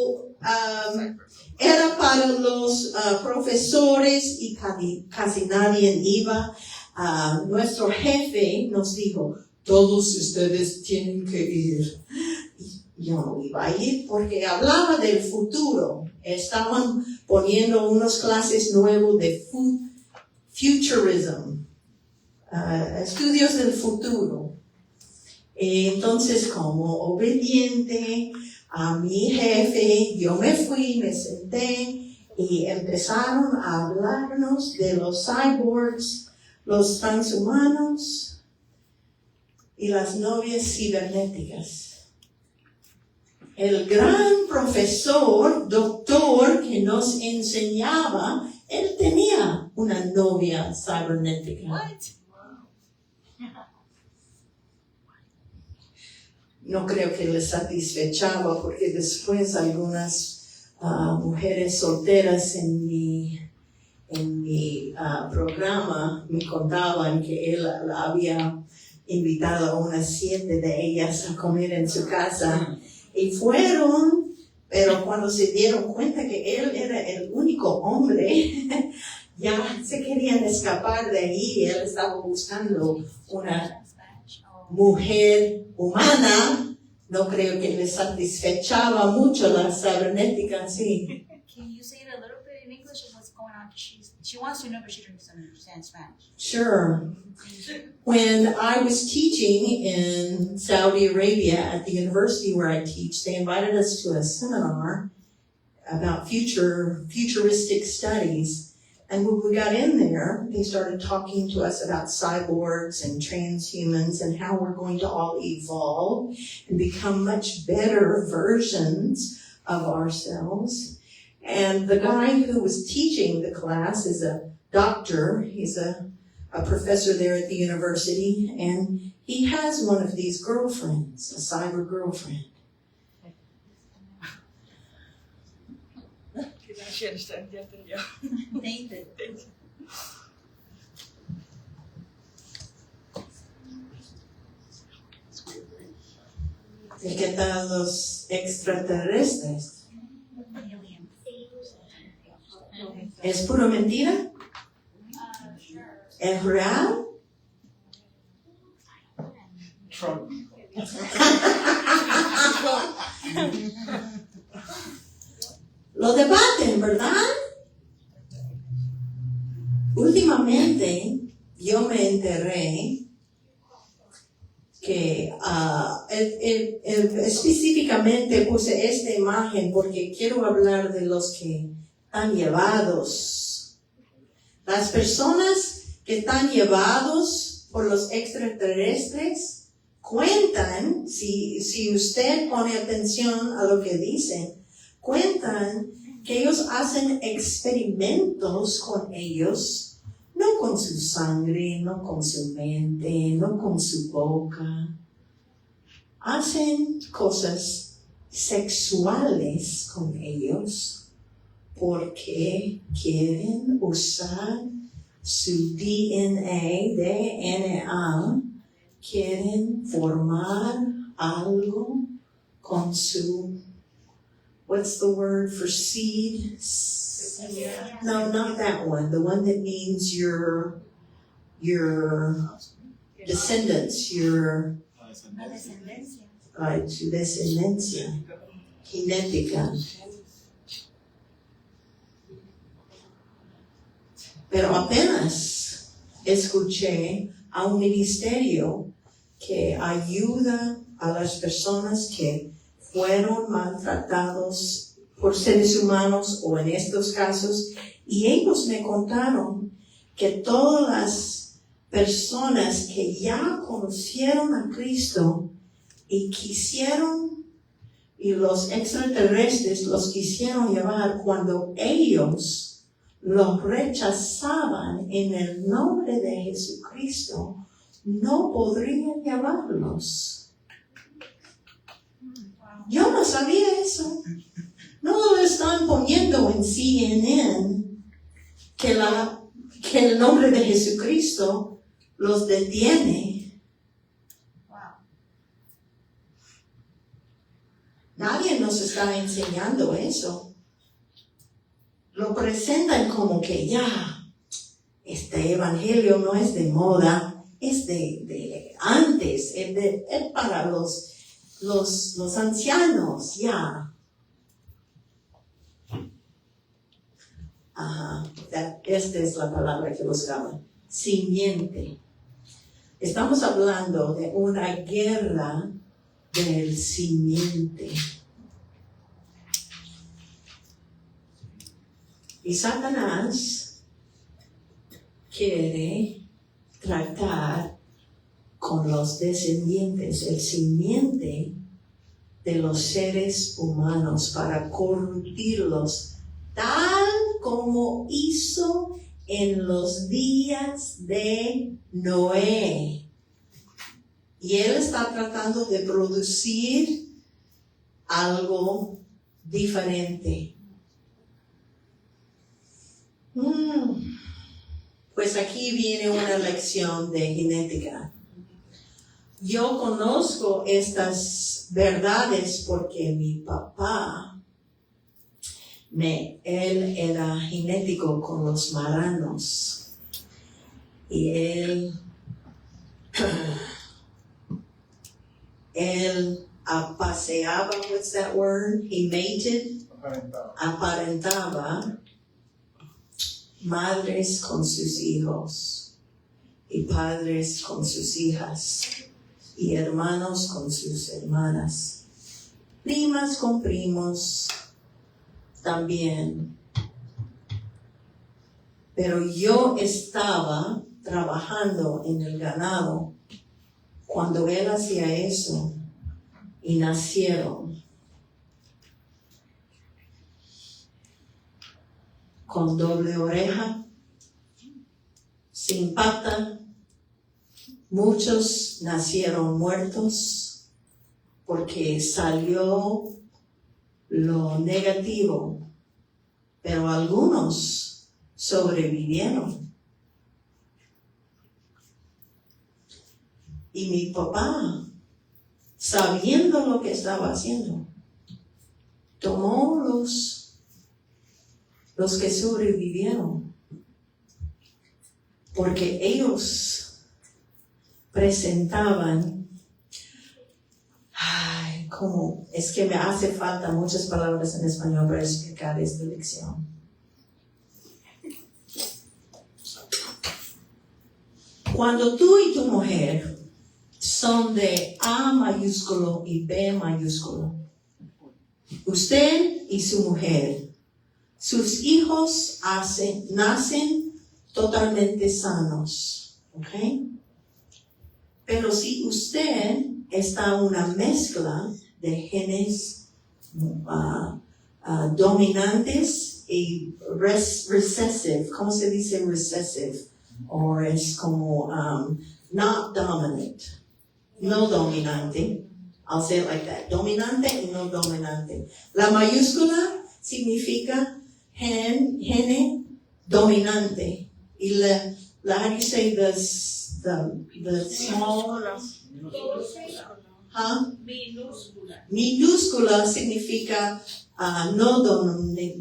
S4: era para los profesores y casi nadie iba, nuestro jefe nos dijo, todos ustedes tienen que ir. Yo no iba a ir porque hablaba del futuro. Estaban poniendo unas clases nuevas de futurism, estudios del futuro. Entonces, como obediente a mi jefe, yo me fui, me senté y empezaron a hablarnos de los cyborgs, los transhumanos y las novias cibernéticas. El gran profesor, doctor que nos enseñaba, él tenía una novia cibernética. No creo que le satisfechaba porque después algunas mujeres solteras en mi programa me contaban que él la había invitado a unas 7 de ellas a comer en su casa y fueron, pero cuando se dieron cuenta que él era el único hombre, ya se querían escapar de ahí. Él estaba buscando una mujer humana. No creo que le satisfechaba mucho la cibernética, sí.
S5: Can you say it a little bit in English of what's going on? She wants to know, but she doesn't understand Spanish.
S4: Sure. When I was teaching in Saudi Arabia at the university where I teach, they invited us to a seminar about futuristic studies. And when we got in there, they started talking to us about cyborgs and transhumans and how we're going to all evolve and become much better versions of ourselves. And the guy who was teaching the class is a doctor. He's a professor there at the university, and he has one of these girlfriends, a cyber girlfriend.
S5: Nathan.
S4: ¿Y qué tal los extraterrestres?
S5: Alien.
S4: ¿Es pura mentira? ¿Es real?
S3: Trump.
S4: Lo debaten, ¿verdad? Últimamente yo me enteré que específicamente puse esta imagen porque quiero hablar de los que están llevados. Las personas que están llevados por los extraterrestres cuentan, si usted pone atención a lo que dicen, cuentan que ellos hacen experimentos con ellos, no con su sangre, no con su mente, no con su boca. Hacen cosas sexuales con ellos porque quieren usar su DNA, quieren formar algo con su, what's the word for seed? No, not that one. The one that means your descendants, your su descendencia genética. Pero apenas escuché a un ministerio que ayuda a las personas que fueron maltratados por seres humanos o en estos casos, y ellos me contaron que todas las personas que ya conocieron a Cristo y quisieron, y los extraterrestres los quisieron llevar, cuando ellos los rechazaban en el nombre de Jesucristo, no podrían llevarlos. Yo no sabía eso. No lo están poniendo en CNN que el nombre de Jesucristo los detiene. Nadie nos está enseñando eso. Lo presentan como que ya, este evangelio no es de moda, es de antes, es para los ancianos, ya. Esta es la palabra que buscaba. Simiente. Estamos hablando de una guerra del simiente. Y Satanás quiere tratar con los descendientes, el simiente de los seres humanos para corruptirlos, tal como hizo en los días de Noé. Y él está tratando de producir algo diferente. Pues aquí viene una lección de genética. Yo conozco estas verdades porque mi papá, él era genético con los marranos. Y él paseaba, what's that word? He mated, aparentaba madres con sus hijos y padres con sus hijas y hermanos con sus hermanas, primas con primos también. Pero yo estaba trabajando en el ganado cuando él hacía eso y nacieron con doble oreja, sin pata. Muchos nacieron muertos porque salió lo negativo, pero algunos sobrevivieron. Y mi papá, sabiendo lo que estaba haciendo, tomó los que sobrevivieron, porque ellos presentaban, es que me hace falta muchas palabras en español para explicar esta lección. Cuando tú y tu mujer son de A mayúsculo y B mayúsculo, usted y su mujer, sus hijos nacen totalmente sanos, ¿ok? Pero si usted está en una mezcla de genes dominantes y recessive, ¿cómo se dice recessive? O es como not dominant, no dominante. I'll say it like that. Dominante y no dominante. La mayúscula significa gene dominante. Y how do you say the small? Minúscula significa no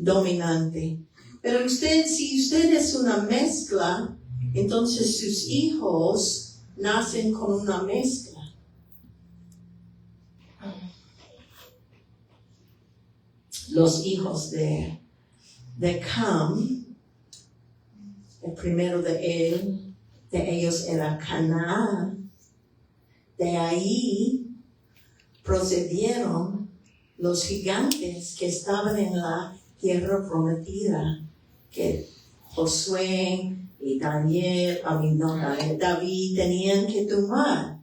S4: dominante. Pero si usted es una mezcla, entonces sus hijos nacen con una mezcla. Los hijos de Cam, el primero de ellos era Canaán. De ahí procedieron los gigantes que estaban en la tierra prometida, que Josué y David tenían que tumbar.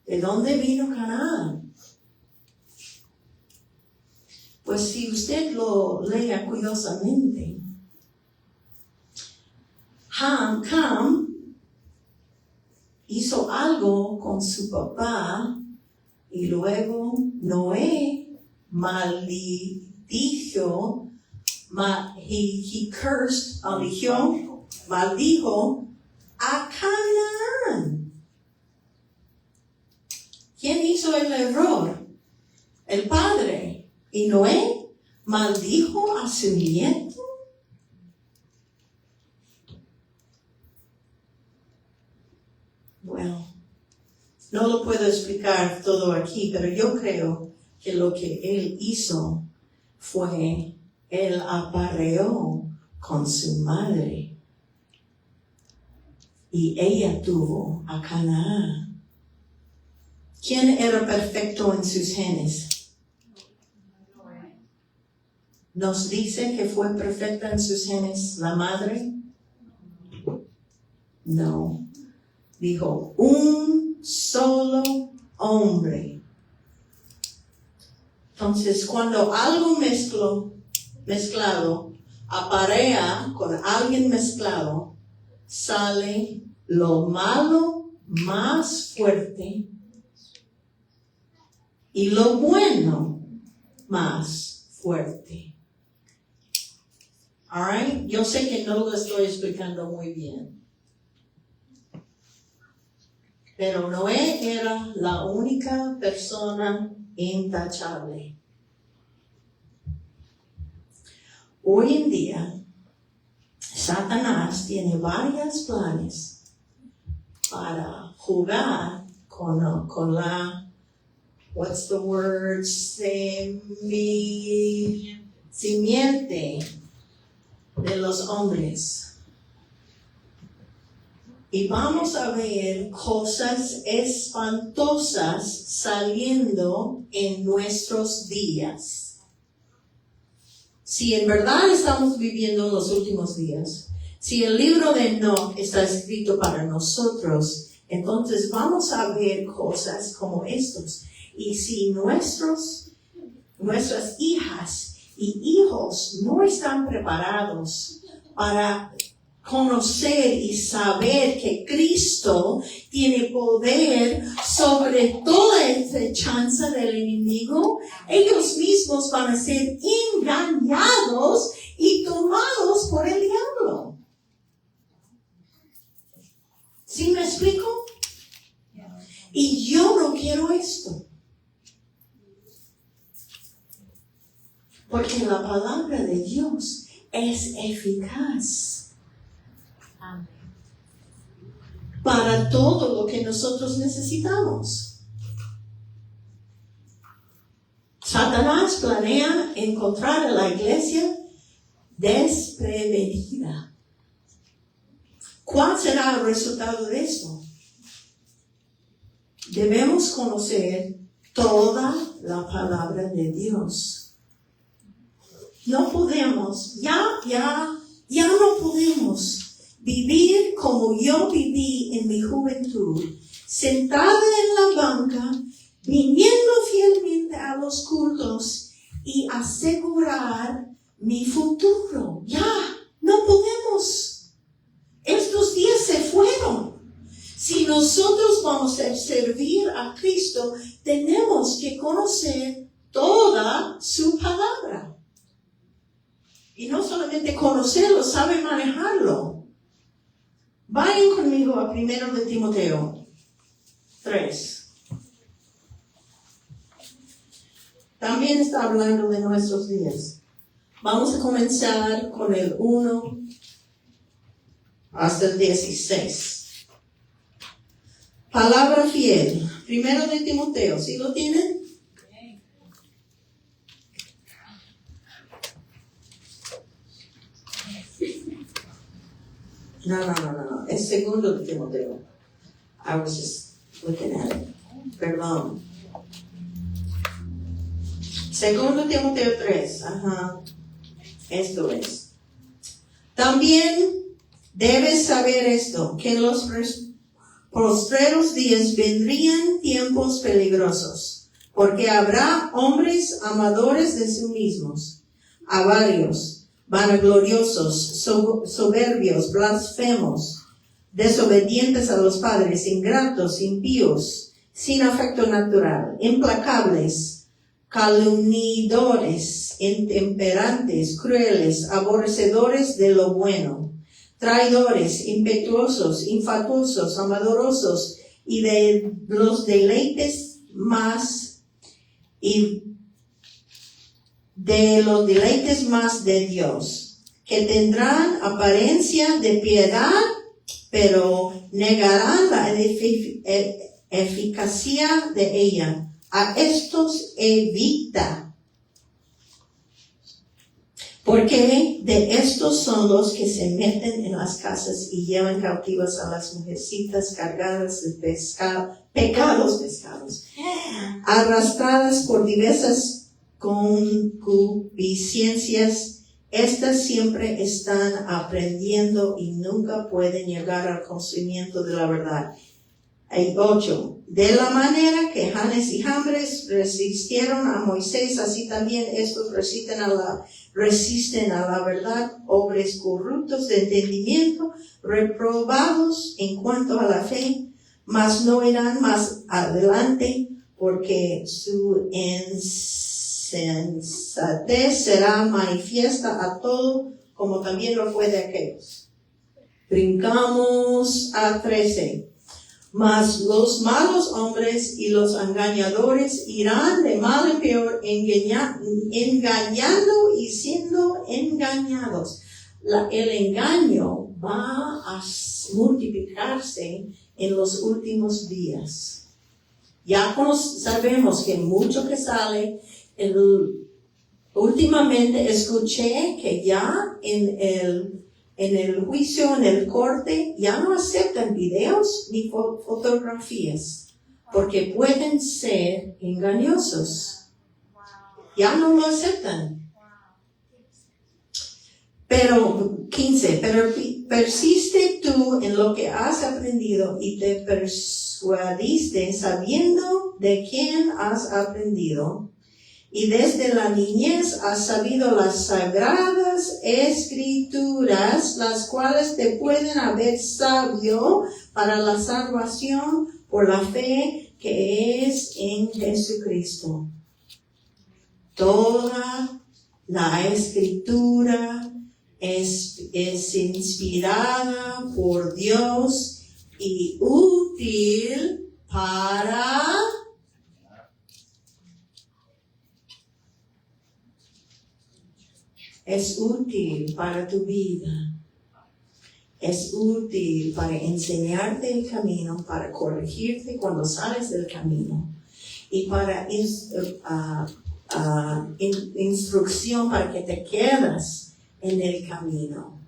S4: ¿De dónde vino Canaán? Pues si usted lo lea cuidadosamente, Cam hizo algo con su papá y luego Noé maldijo, he cursed, maldijo a Canaán. ¿Quién hizo el error? El padre. ¿Y Noé maldijo a su nieto? Bueno, no lo puedo explicar todo aquí, pero yo creo que lo que él hizo fue, él apareó con su madre. y ella tuvo a Canaán. ¿Quién era perfecto en sus genes? ¿Nos dice que fue perfecta en sus genes la madre? No. Dijo, un solo hombre. Entonces, cuando algo mezclado, aparea con alguien mezclado, sale lo malo más fuerte y lo bueno más fuerte. All right? Yo sé que no lo estoy explicando muy bien. Pero Noé era la única persona intachable. Hoy en día, Satanás tiene varios planes para jugar con la, what's the word, simiente de los hombres. Y vamos a ver cosas espantosas saliendo en nuestros días. Si en verdad estamos viviendo los últimos días, si el libro de Enoch está escrito para nosotros, entonces vamos a ver cosas como estos. Y si nuestras hijas y hijos no están preparados para conocer y saber que Cristo tiene poder sobre toda acechanza del enemigo, ellos mismos van a ser engañados y tomados por el diablo. ¿Sí me explico? Y yo no quiero esto. Porque la palabra de Dios es eficaz para todo lo que nosotros necesitamos. Satanás planea encontrar a la iglesia desprevenida. ¿Cuál será el resultado de esto? Debemos conocer toda la palabra de Dios. No podemos, ya no podemos vivir como yo viví en mi juventud, sentada en la banca, viniendo fielmente a los cultos y asegurar mi futuro. Ya, no podemos. Estos días se fueron. Si nosotros vamos a servir a Cristo, tenemos que conocer toda su palabra. Y no solamente conocerlo, sabe manejarlo. Vayan conmigo a 1 de Timoteo 3. También está hablando de nuestros días. Vamos a comenzar con el 1 hasta el 16. Palabra fiel. 1 de Timoteo, ¿sí lo tienen? No. Es 2 de Timoteo. I was just looking at it. Perdón. 2 de Timoteo 3. Ajá. Esto es. También debes saber esto, que en los postreros días vendrían tiempos peligrosos, porque habrá hombres amadores de sí mismos, avarios, vanagloriosos, soberbios, blasfemos, desobedientes a los padres, ingratos, impíos, sin afecto natural, implacables, calumniadores, intemperantes, crueles, aborrecedores de lo bueno, traidores, impetuosos, infatuosos, amadorosos, y de los deleites más de Dios, que tendrán apariencia de piedad, pero negarán la eficacia de ella. A estos evita, Porque de estos son los que se meten en las casas y llevan cautivas a las mujercitas cargadas de pecados, arrastradas por diversas concupiscencias. Estas siempre están aprendiendo y nunca pueden llegar al conocimiento de la verdad. 8. De la manera que Janes y Jambres resistieron a Moisés, así también estos resisten a la verdad, hombres corruptos de entendimiento, reprobados en cuanto a la fe, mas no irán más adelante, porque su insensatez será manifiesta a todo, como también lo fue de aquellos. Brincamos a 13. Mas los malos hombres y los engañadores irán de mal en peor, engañando y siendo engañados. El engaño va a multiplicarse en los últimos días. Ya sabemos que mucho que sale. Últimamente escuché que ya en el juicio, en el corte, ya no aceptan videos ni fotografías, porque pueden ser engañosos. Ya no lo aceptan. Pero, 15, pero persiste tú en lo que has aprendido y te persuadiste sabiendo de quién has aprendido. Y desde la niñez has sabido las sagradas escrituras, las cuales te pueden haber sabio para la salvación por la fe que es en Jesucristo. Toda la escritura es inspirada por Dios y útil para es útil para tu vida. Es útil para enseñarte el camino, para corregirte cuando sales del camino y para instrucción para que te quedas en el camino.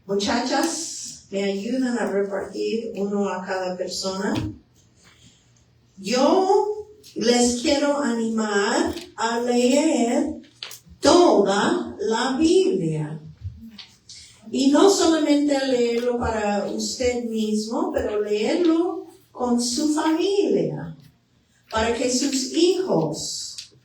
S4: Muchachas, me ayudan a repartir uno a cada persona. Yo les quiero animar a leer toda la Biblia. Y no solamente leerlo para usted mismo, pero leerlo con su familia, para que sus hijos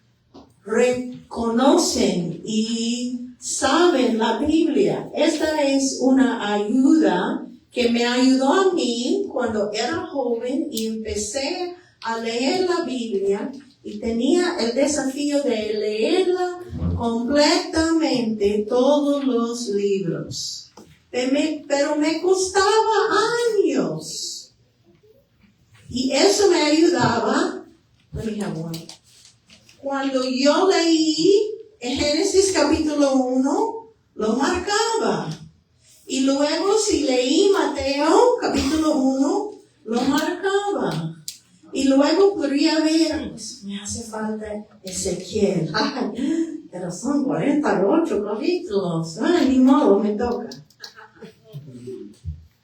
S4: reconocen y saben la Biblia. Esta es una ayuda que me ayudó a mí cuando era joven y empecé a leer la Biblia y tenía el desafío de leerla completamente, todos los libros. Pero me costaba años. Y eso me ayudaba. Cuando yo leí Génesis capítulo 1, lo marcaba. Y luego si leí Mateo capítulo 1, lo marcaba. Y luego podría ver, pues, me hace falta Ezequiel. Pero son 48 capítulos. Ni modo, me toca.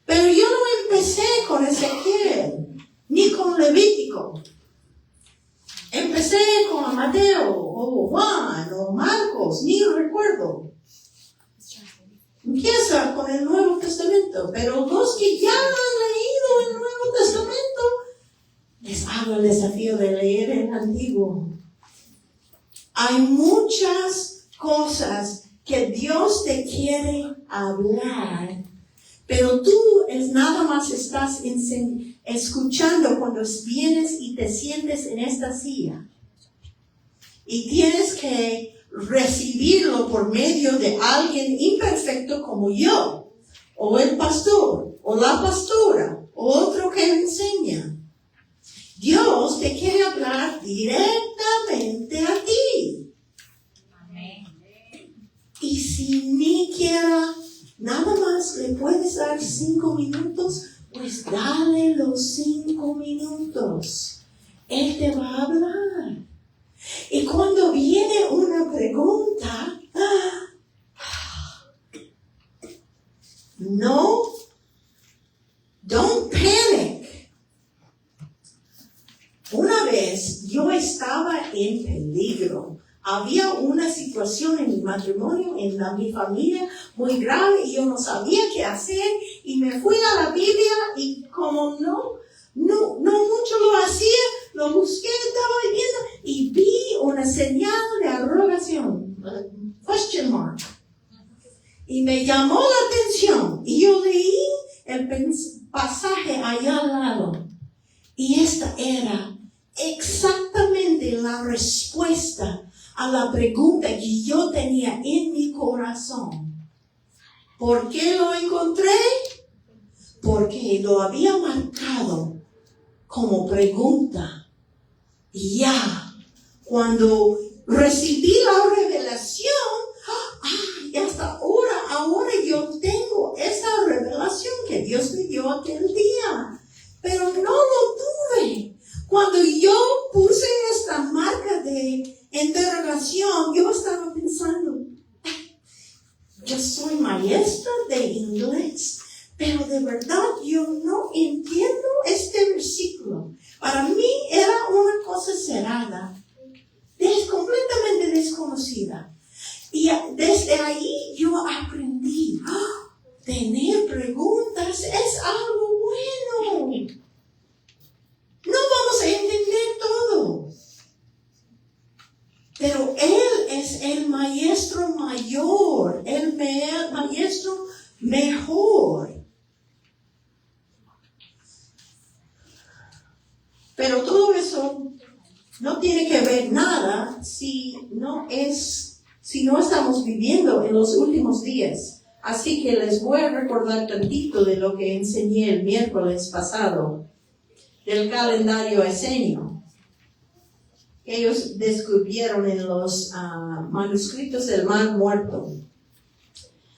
S4: Pero yo no empecé con Ezequiel, ni con Levítico. Empecé con Mateo, o Juan, o Marcos, ni recuerdo. Empieza con el Nuevo Testamento. Pero los que ya han leído el Nuevo Testamento, les hago el desafío de leer el Antiguo. Hay muchas cosas que Dios te quiere hablar, pero tú nada más estás escuchando cuando vienes y te sientes en esta silla. Y tienes que recibirlo por medio de alguien imperfecto como yo, o el pastor, o la pastora, o otro que enseña. Dios te quiere hablar directamente a ti.
S5: Amén.
S4: Y si ni quiera, nada más le puedes dar 5 minutos, pues dale los 5 minutos. Él te va a hablar. Y cuando viene una pregunta, no, don't panic. Una vez yo estaba en peligro. Había una situación en mi matrimonio, mi familia, muy grave, y yo no sabía qué hacer, y me fui a la Biblia, y como no mucho lo hacía, lo busqué, estaba viendo, y vi una señal de interrogación, question mark, y me llamó la atención, y yo leí el pasaje allá al lado, y esta era exactamente la respuesta a la pregunta que yo tenía en mi corazón. ¿Por qué lo encontré? Porque lo había marcado como pregunta. Y ya, cuando recibí la revelación, y hasta ahora yo tengo esa revelación que Dios me dio aquel día. Pero no lo tuve. Cuando yo puse esta marca de interrogación, yo estaba pensando, yo soy maestra de inglés, pero de verdad yo no entiendo este versículo. Para mí era una cosa cerrada, completamente desconocida. Y desde ahí yo aprendí, tener preguntas es algo bueno. No vamos a entender todo. Pero Él es el maestro mayor, el maestro mejor. Pero todo eso no tiene que ver nada si no estamos viviendo en los últimos días. Así que les voy a recordar tantito de lo que enseñé el miércoles pasado, del calendario esenio. Ellos descubrieron en los manuscritos del Mar Muerto.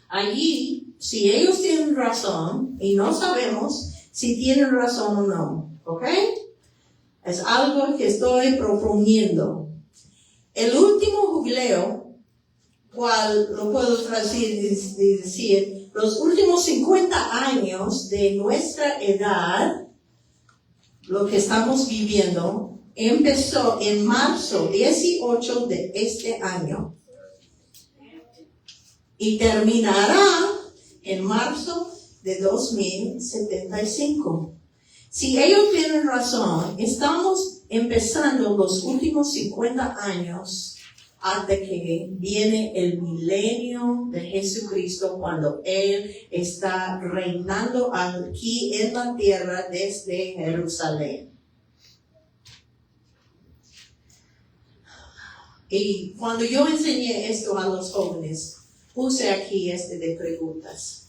S4: Allí, si ellos tienen razón, y no sabemos si tienen razón o no, ¿ok? Es algo que estoy proponiendo. El último jubileo, cual lo puedo traducir y decir, los últimos 50 años de nuestra edad, lo que estamos viviendo, empezó en marzo 18 de este año y terminará en marzo de 2075. Si ellos tienen razón, estamos empezando los últimos 50 años hasta que viene el milenio de Jesucristo, cuando Él está reinando aquí en la tierra desde Jerusalén. Y cuando yo enseñé esto a los jóvenes, puse aquí de preguntas.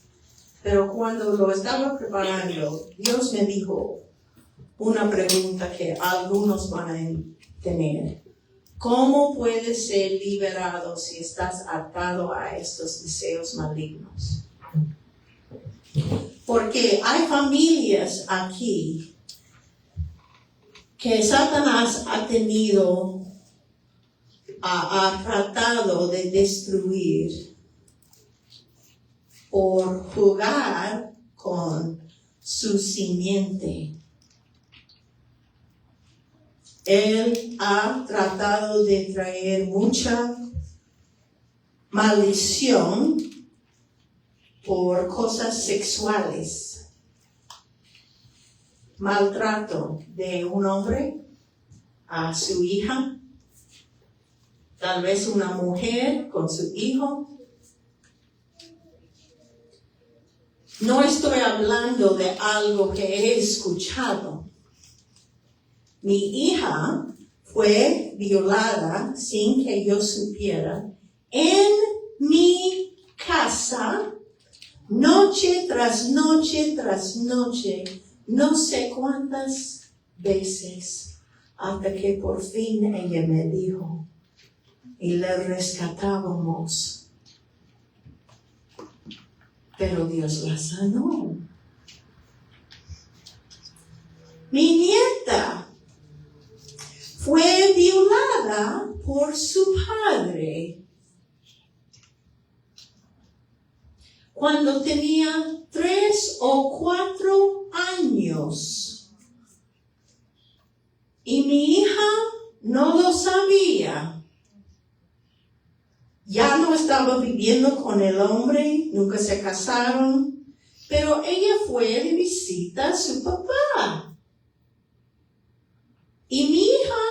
S4: Pero cuando lo estaba preparando, Dios me dijo una pregunta que algunos van a tener. ¿Cómo puedes ser liberado si estás atado a estos deseos malignos? Porque hay familias aquí que Satanás ha tratado de destruir por jugar con su simiente. Él ha tratado de traer mucha maldición por cosas sexuales. Maltrato de un hombre a su hija, tal vez una mujer con su hijo. No estoy hablando de algo que he escuchado. Mi hija fue violada sin que yo supiera en mi casa, noche tras noche tras noche, no sé cuántas veces, hasta que por fin ella me dijo y le rescatábamos. Pero Dios la sanó. Mi nieta violada por su padre cuando tenía 3 o 4 años. Y mi hija no lo sabía. Ya no estaba viviendo con el hombre, nunca se casaron, pero ella fue de visita a su papá. Y mi hija,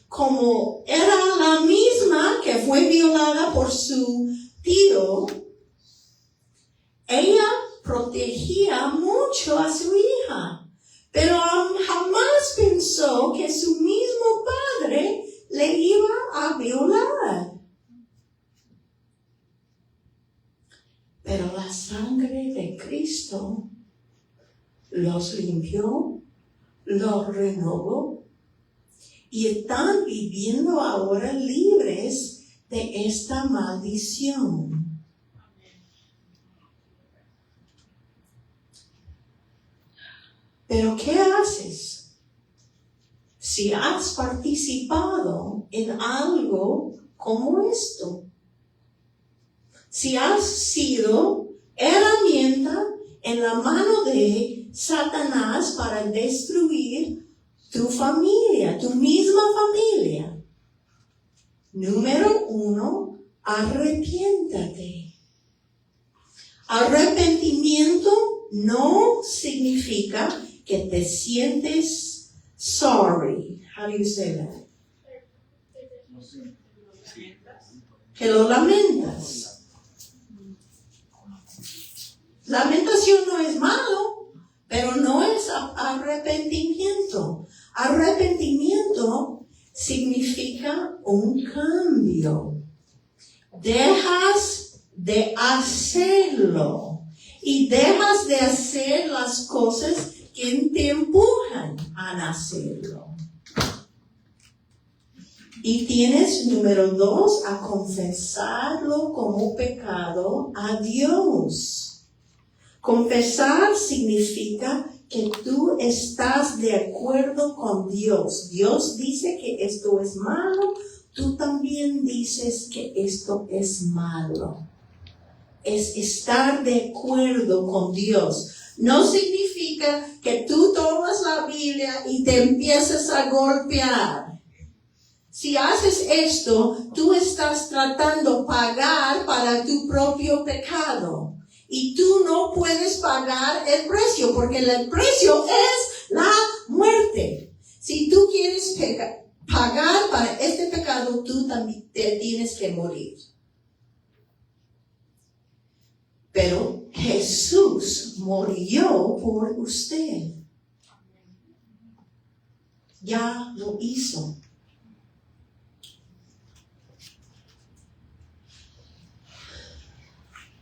S4: como era la misma que fue violada por su tío, ella protegía mucho a su hija, pero jamás pensó que su mismo padre le iba a violar. Pero la sangre de Cristo los limpió, los renovó y están viviendo ahora libres de esta maldición. Pero ¿qué haces si has participado en algo como esto? Si has sido herramienta en la mano de Satanás para destruir tu familia, tu misma familia. Número 1, arrepiéntate. Arrepentimiento no significa que te sientes sorry. How do you say that? Que lo lamentas. Lamentación no es malo, pero no es arrepentimiento. Arrepentimiento significa un cambio. Dejas de hacerlo y dejas de hacer las cosas que te empujan a hacerlo. Y tienes, número 2, a confesarlo como pecado a Dios. Confesar significa que tú estás de acuerdo con Dios. Dios dice que esto es malo, tú también dices que esto es malo. Es estar de acuerdo con Dios. No significa que tú tomas la Biblia y te empiezas a golpear. Si haces esto, tú estás tratando de pagar para tu propio pecado. Y tú no puedes pagar el precio, porque el precio es la muerte. Si tú quieres pagar para este pecado, tú también te tienes que morir. Pero Jesús murió por usted. Ya lo hizo.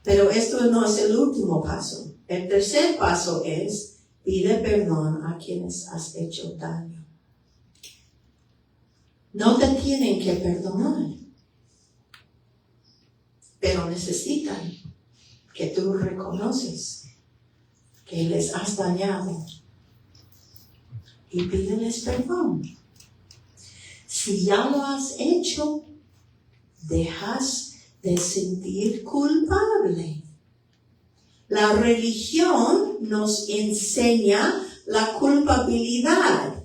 S4: Pero esto no es el último paso. El tercer paso es, pide perdón a quienes has hecho daño. No te tienen que perdonar, pero necesitan que tú reconoces que les has dañado y pídeles perdón. Si ya lo has hecho, dejas de sentir culpable. La religión nos enseña la culpabilidad.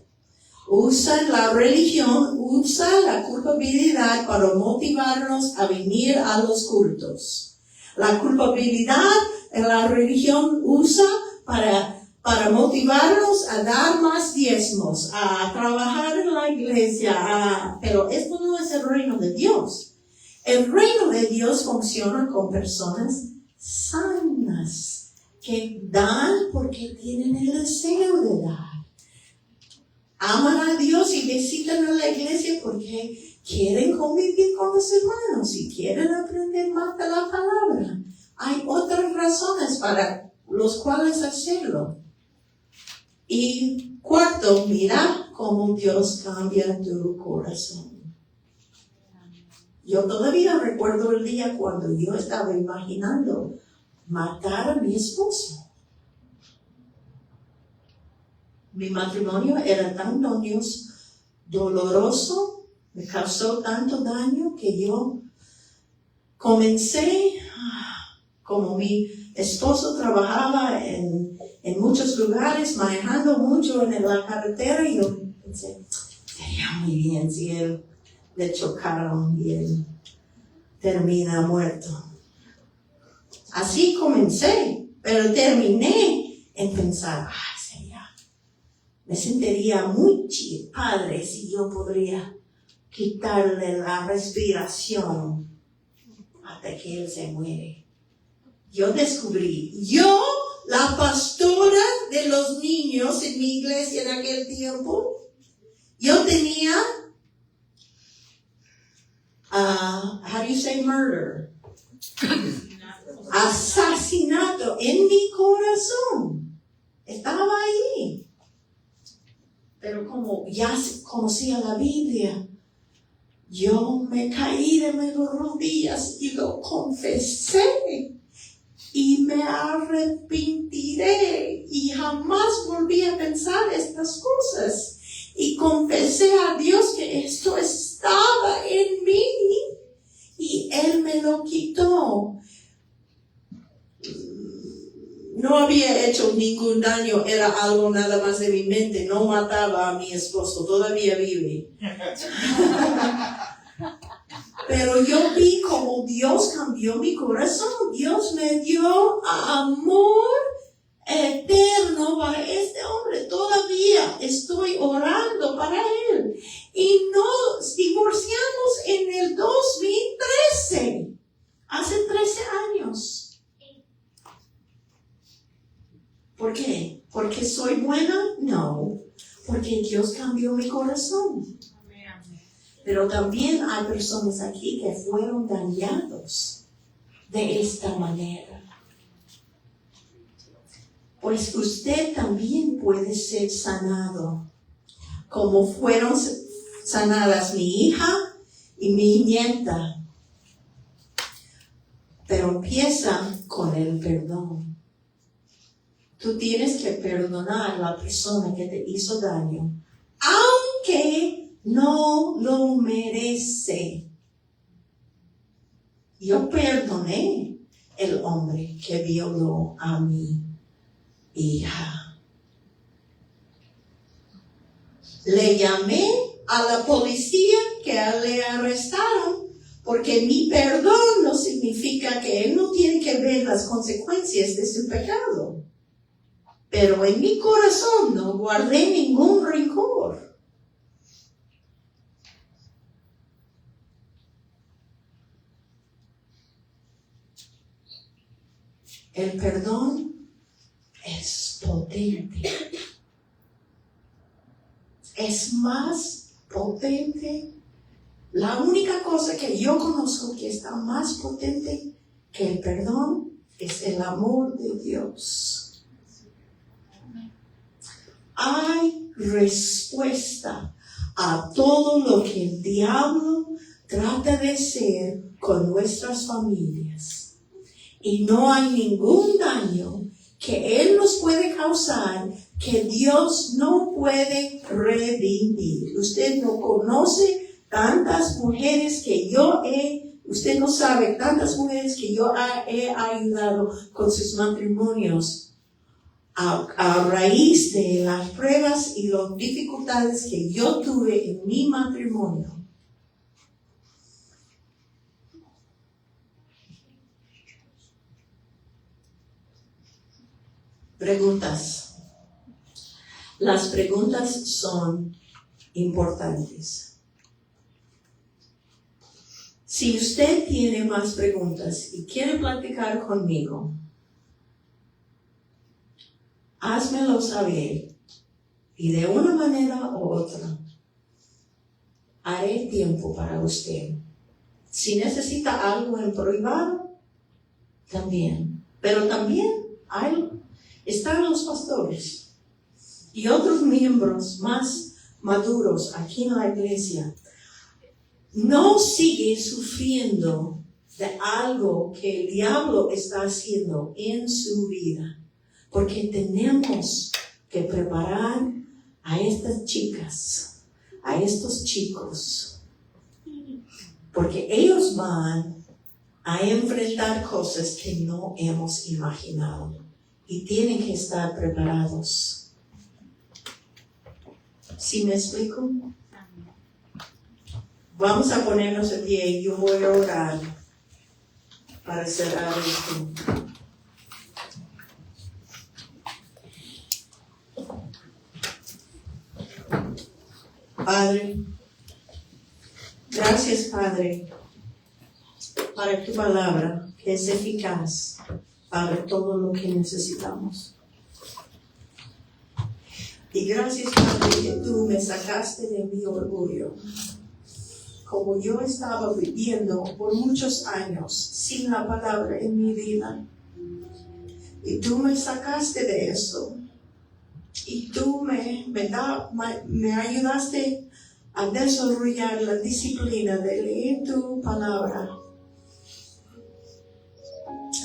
S4: La religión usa la culpabilidad para motivarnos a venir a los cultos. La culpabilidad la religión usa para motivarnos a dar más diezmos, a trabajar en la iglesia, pero esto no es el reino de Dios. El reino de Dios funciona con personas sanas que dan porque tienen el deseo de dar. Aman a Dios y visitan a la iglesia porque quieren convivir con los hermanos y quieren aprender más de la palabra. Hay otras razones para los cuales hacerlo. Y 4, mira cómo Dios cambia tu corazón. Yo todavía recuerdo el día cuando yo estaba imaginando matar a mi esposo. Mi matrimonio era tan doloroso, me causó tanto daño que yo comencé, como mi esposo trabajaba en muchos lugares, manejando mucho en la carretera, y yo pensé, sería muy bien si él le chocaron y él termina muerto. Así comencé, pero terminé en pensar, me sentiría muy padre si yo podría quitarle la respiración hasta que él se muere. Yo descubrí, la pastora de los niños en mi iglesia en aquel tiempo, yo tenía, how do you say murder? Asesinato en mi corazón. Estaba ahí. Pero como ya conocía la Biblia, yo me caí de mis rodillas y lo confesé. Y me arrepentiré y jamás volví a pensar estas cosas. Y confesé a Dios que esto estaba en mí y Él me lo quitó. No había hecho ningún daño, era algo nada más de mi mente. No mataba a mi esposo, todavía vive. Pero yo vi como Dios cambió mi corazón. Dios me dio amor eterno para este hombre. Todavía estoy orando para él. Y nos divorciamos en el 2013. Hace 13 años. ¿Por qué? ¿Porque soy buena? No. Porque Dios cambió mi corazón. Pero también hay personas aquí que fueron dañados de esta manera. Pues usted también puede ser sanado, como fueron sanadas mi hija y mi nieta. Pero empieza con el perdón. Tú tienes que perdonar a la persona que te hizo daño, aunque no lo merece. Yo perdoné el hombre que violó a mi hija. Le llamé a la policía que le arrestaron, porque mi perdón no significa que él no tiene que ver las consecuencias de su pecado. Pero en mi corazón no guardé ningún rencor. El perdón es potente. Es más potente. La única cosa que yo conozco que está más potente que el perdón es el amor de Dios. Hay respuesta a todo lo que el diablo trata de hacer con nuestras familias. Y no hay ningún daño que Él nos puede causar que Dios no puede redimir. Usted no conoce tantas mujeres que usted no sabe tantas mujeres que yo he ayudado con sus matrimonios. A raíz de las pruebas y las dificultades que yo tuve en mi matrimonio. Preguntas. Las preguntas son importantes. Si usted tiene más preguntas y quiere platicar conmigo, házmelo saber, y de una manera u otra haré tiempo para usted. Si necesita algo en privado, también. Pero también están los pastores y otros miembros más maduros aquí en la iglesia. No sigue sufriendo de algo que el diablo está haciendo en su vida. Porque tenemos que preparar a estas chicas, a estos chicos, porque ellos van a enfrentar cosas que no hemos imaginado y tienen que estar preparados. ¿Sí me explico? Vamos a ponernos de pie y yo voy a orar para cerrar esto. Padre, gracias Padre para tu palabra que es eficaz para todo lo que necesitamos. Y gracias Padre que tú me sacaste de mi orgullo. Como yo estaba viviendo por muchos años sin la palabra en mi vida. Y tú me sacaste de eso. Y tú me ayudaste a desarrollar la disciplina de leer tu palabra.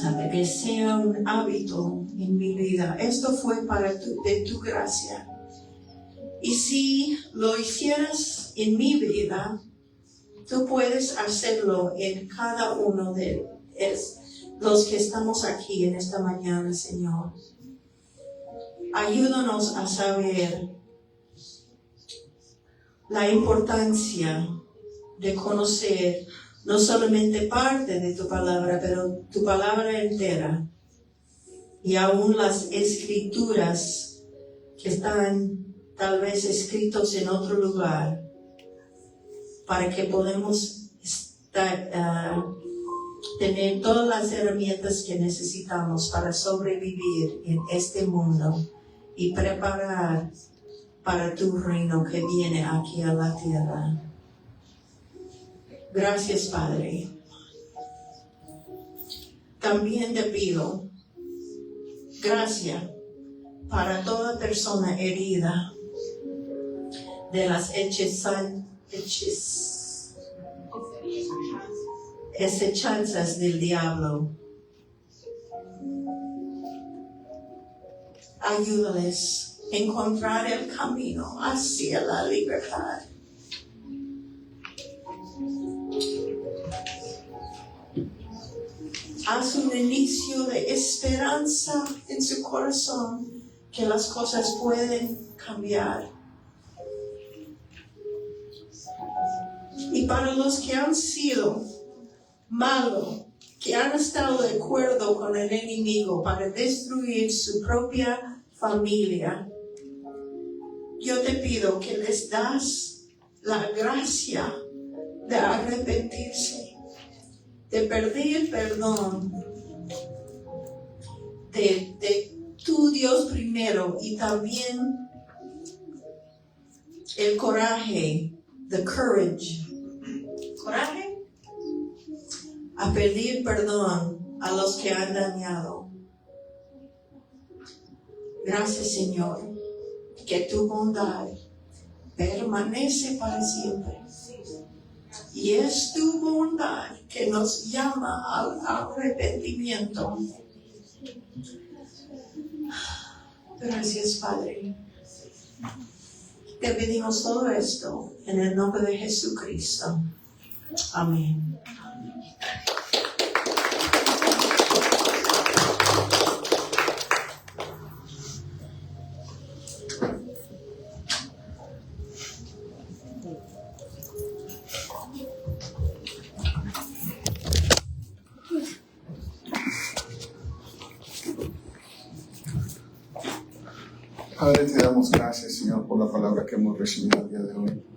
S4: A que sea un hábito en mi vida. Esto fue de tu gracia. Y si lo hicieras en mi vida, tú puedes hacerlo en cada uno de los que estamos aquí en esta mañana, Señor. Ayúdanos a saber la importancia de conocer no solamente parte de tu palabra, pero tu palabra entera. Y aún las escrituras que están tal vez escritos en otro lugar, para que podamos tener todas las herramientas que necesitamos para sobrevivir en este mundo y preparar para tu reino que viene aquí a la tierra. Gracias, Padre. También te pido gracia para toda persona herida de las hechanzas del diablo. Ayúdales a encontrar el camino hacia la libertad. Haz un inicio de esperanza en su corazón que las cosas pueden cambiar. Y para los que han sido malos, que han estado de acuerdo con el enemigo para destruir su propia familia, yo te pido que les das la gracia de arrepentirse, de pedir perdón, de tu Dios primero y también el coraje, the courage, a pedir perdón a los que han dañado. Gracias, Señor, que tu bondad permanece para siempre. Y es tu bondad que nos llama al arrepentimiento. Gracias, Padre. Te pedimos todo esto en el nombre de Jesucristo. Amén.
S3: Padre, te damos gracias, Señor, por la palabra que hemos recibido el día de hoy.